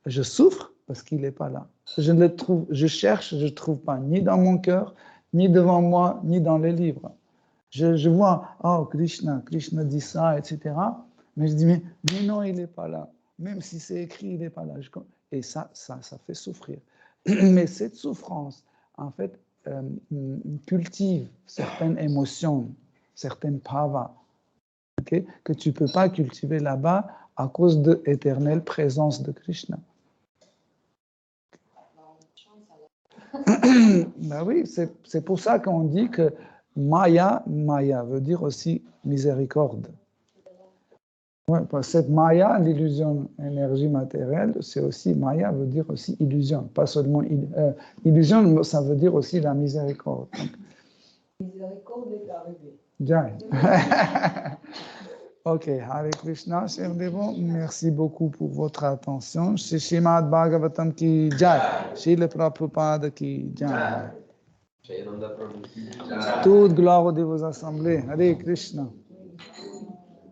Je souffre parce qu'il n'est pas là. Je cherche, je ne trouve pas ni dans mon cœur, ni devant moi, ni dans les livres. Je vois « Oh, Krishna dit ça, etc. » Mais je dis « Mais non, il n'est pas là. Même si c'est écrit, il n'est pas là. » Et ça fait souffrir. Mais cette souffrance, en fait, cultive certaines émotions, certaines bhavas, okay, que tu ne peux pas cultiver là-bas à cause de l'éternelle présence de Krishna. Ben oui, c'est pour ça qu'on dit que Maya veut dire aussi miséricorde. Ouais, parce que cette Maya, l'illusion énergie matérielle, c'est aussi, Maya veut dire aussi illusion, pas seulement illusion, ça veut dire aussi la miséricorde. Donc, miséricorde est arrivée. Jai. Ok, Hare Krishna, chers dévots, merci beaucoup pour votre attention. Shri Srimad Bhagavatam ki Jai, Srila Prabhupada ki Jai. Toute gloire de vos assemblées. Hare Krishna.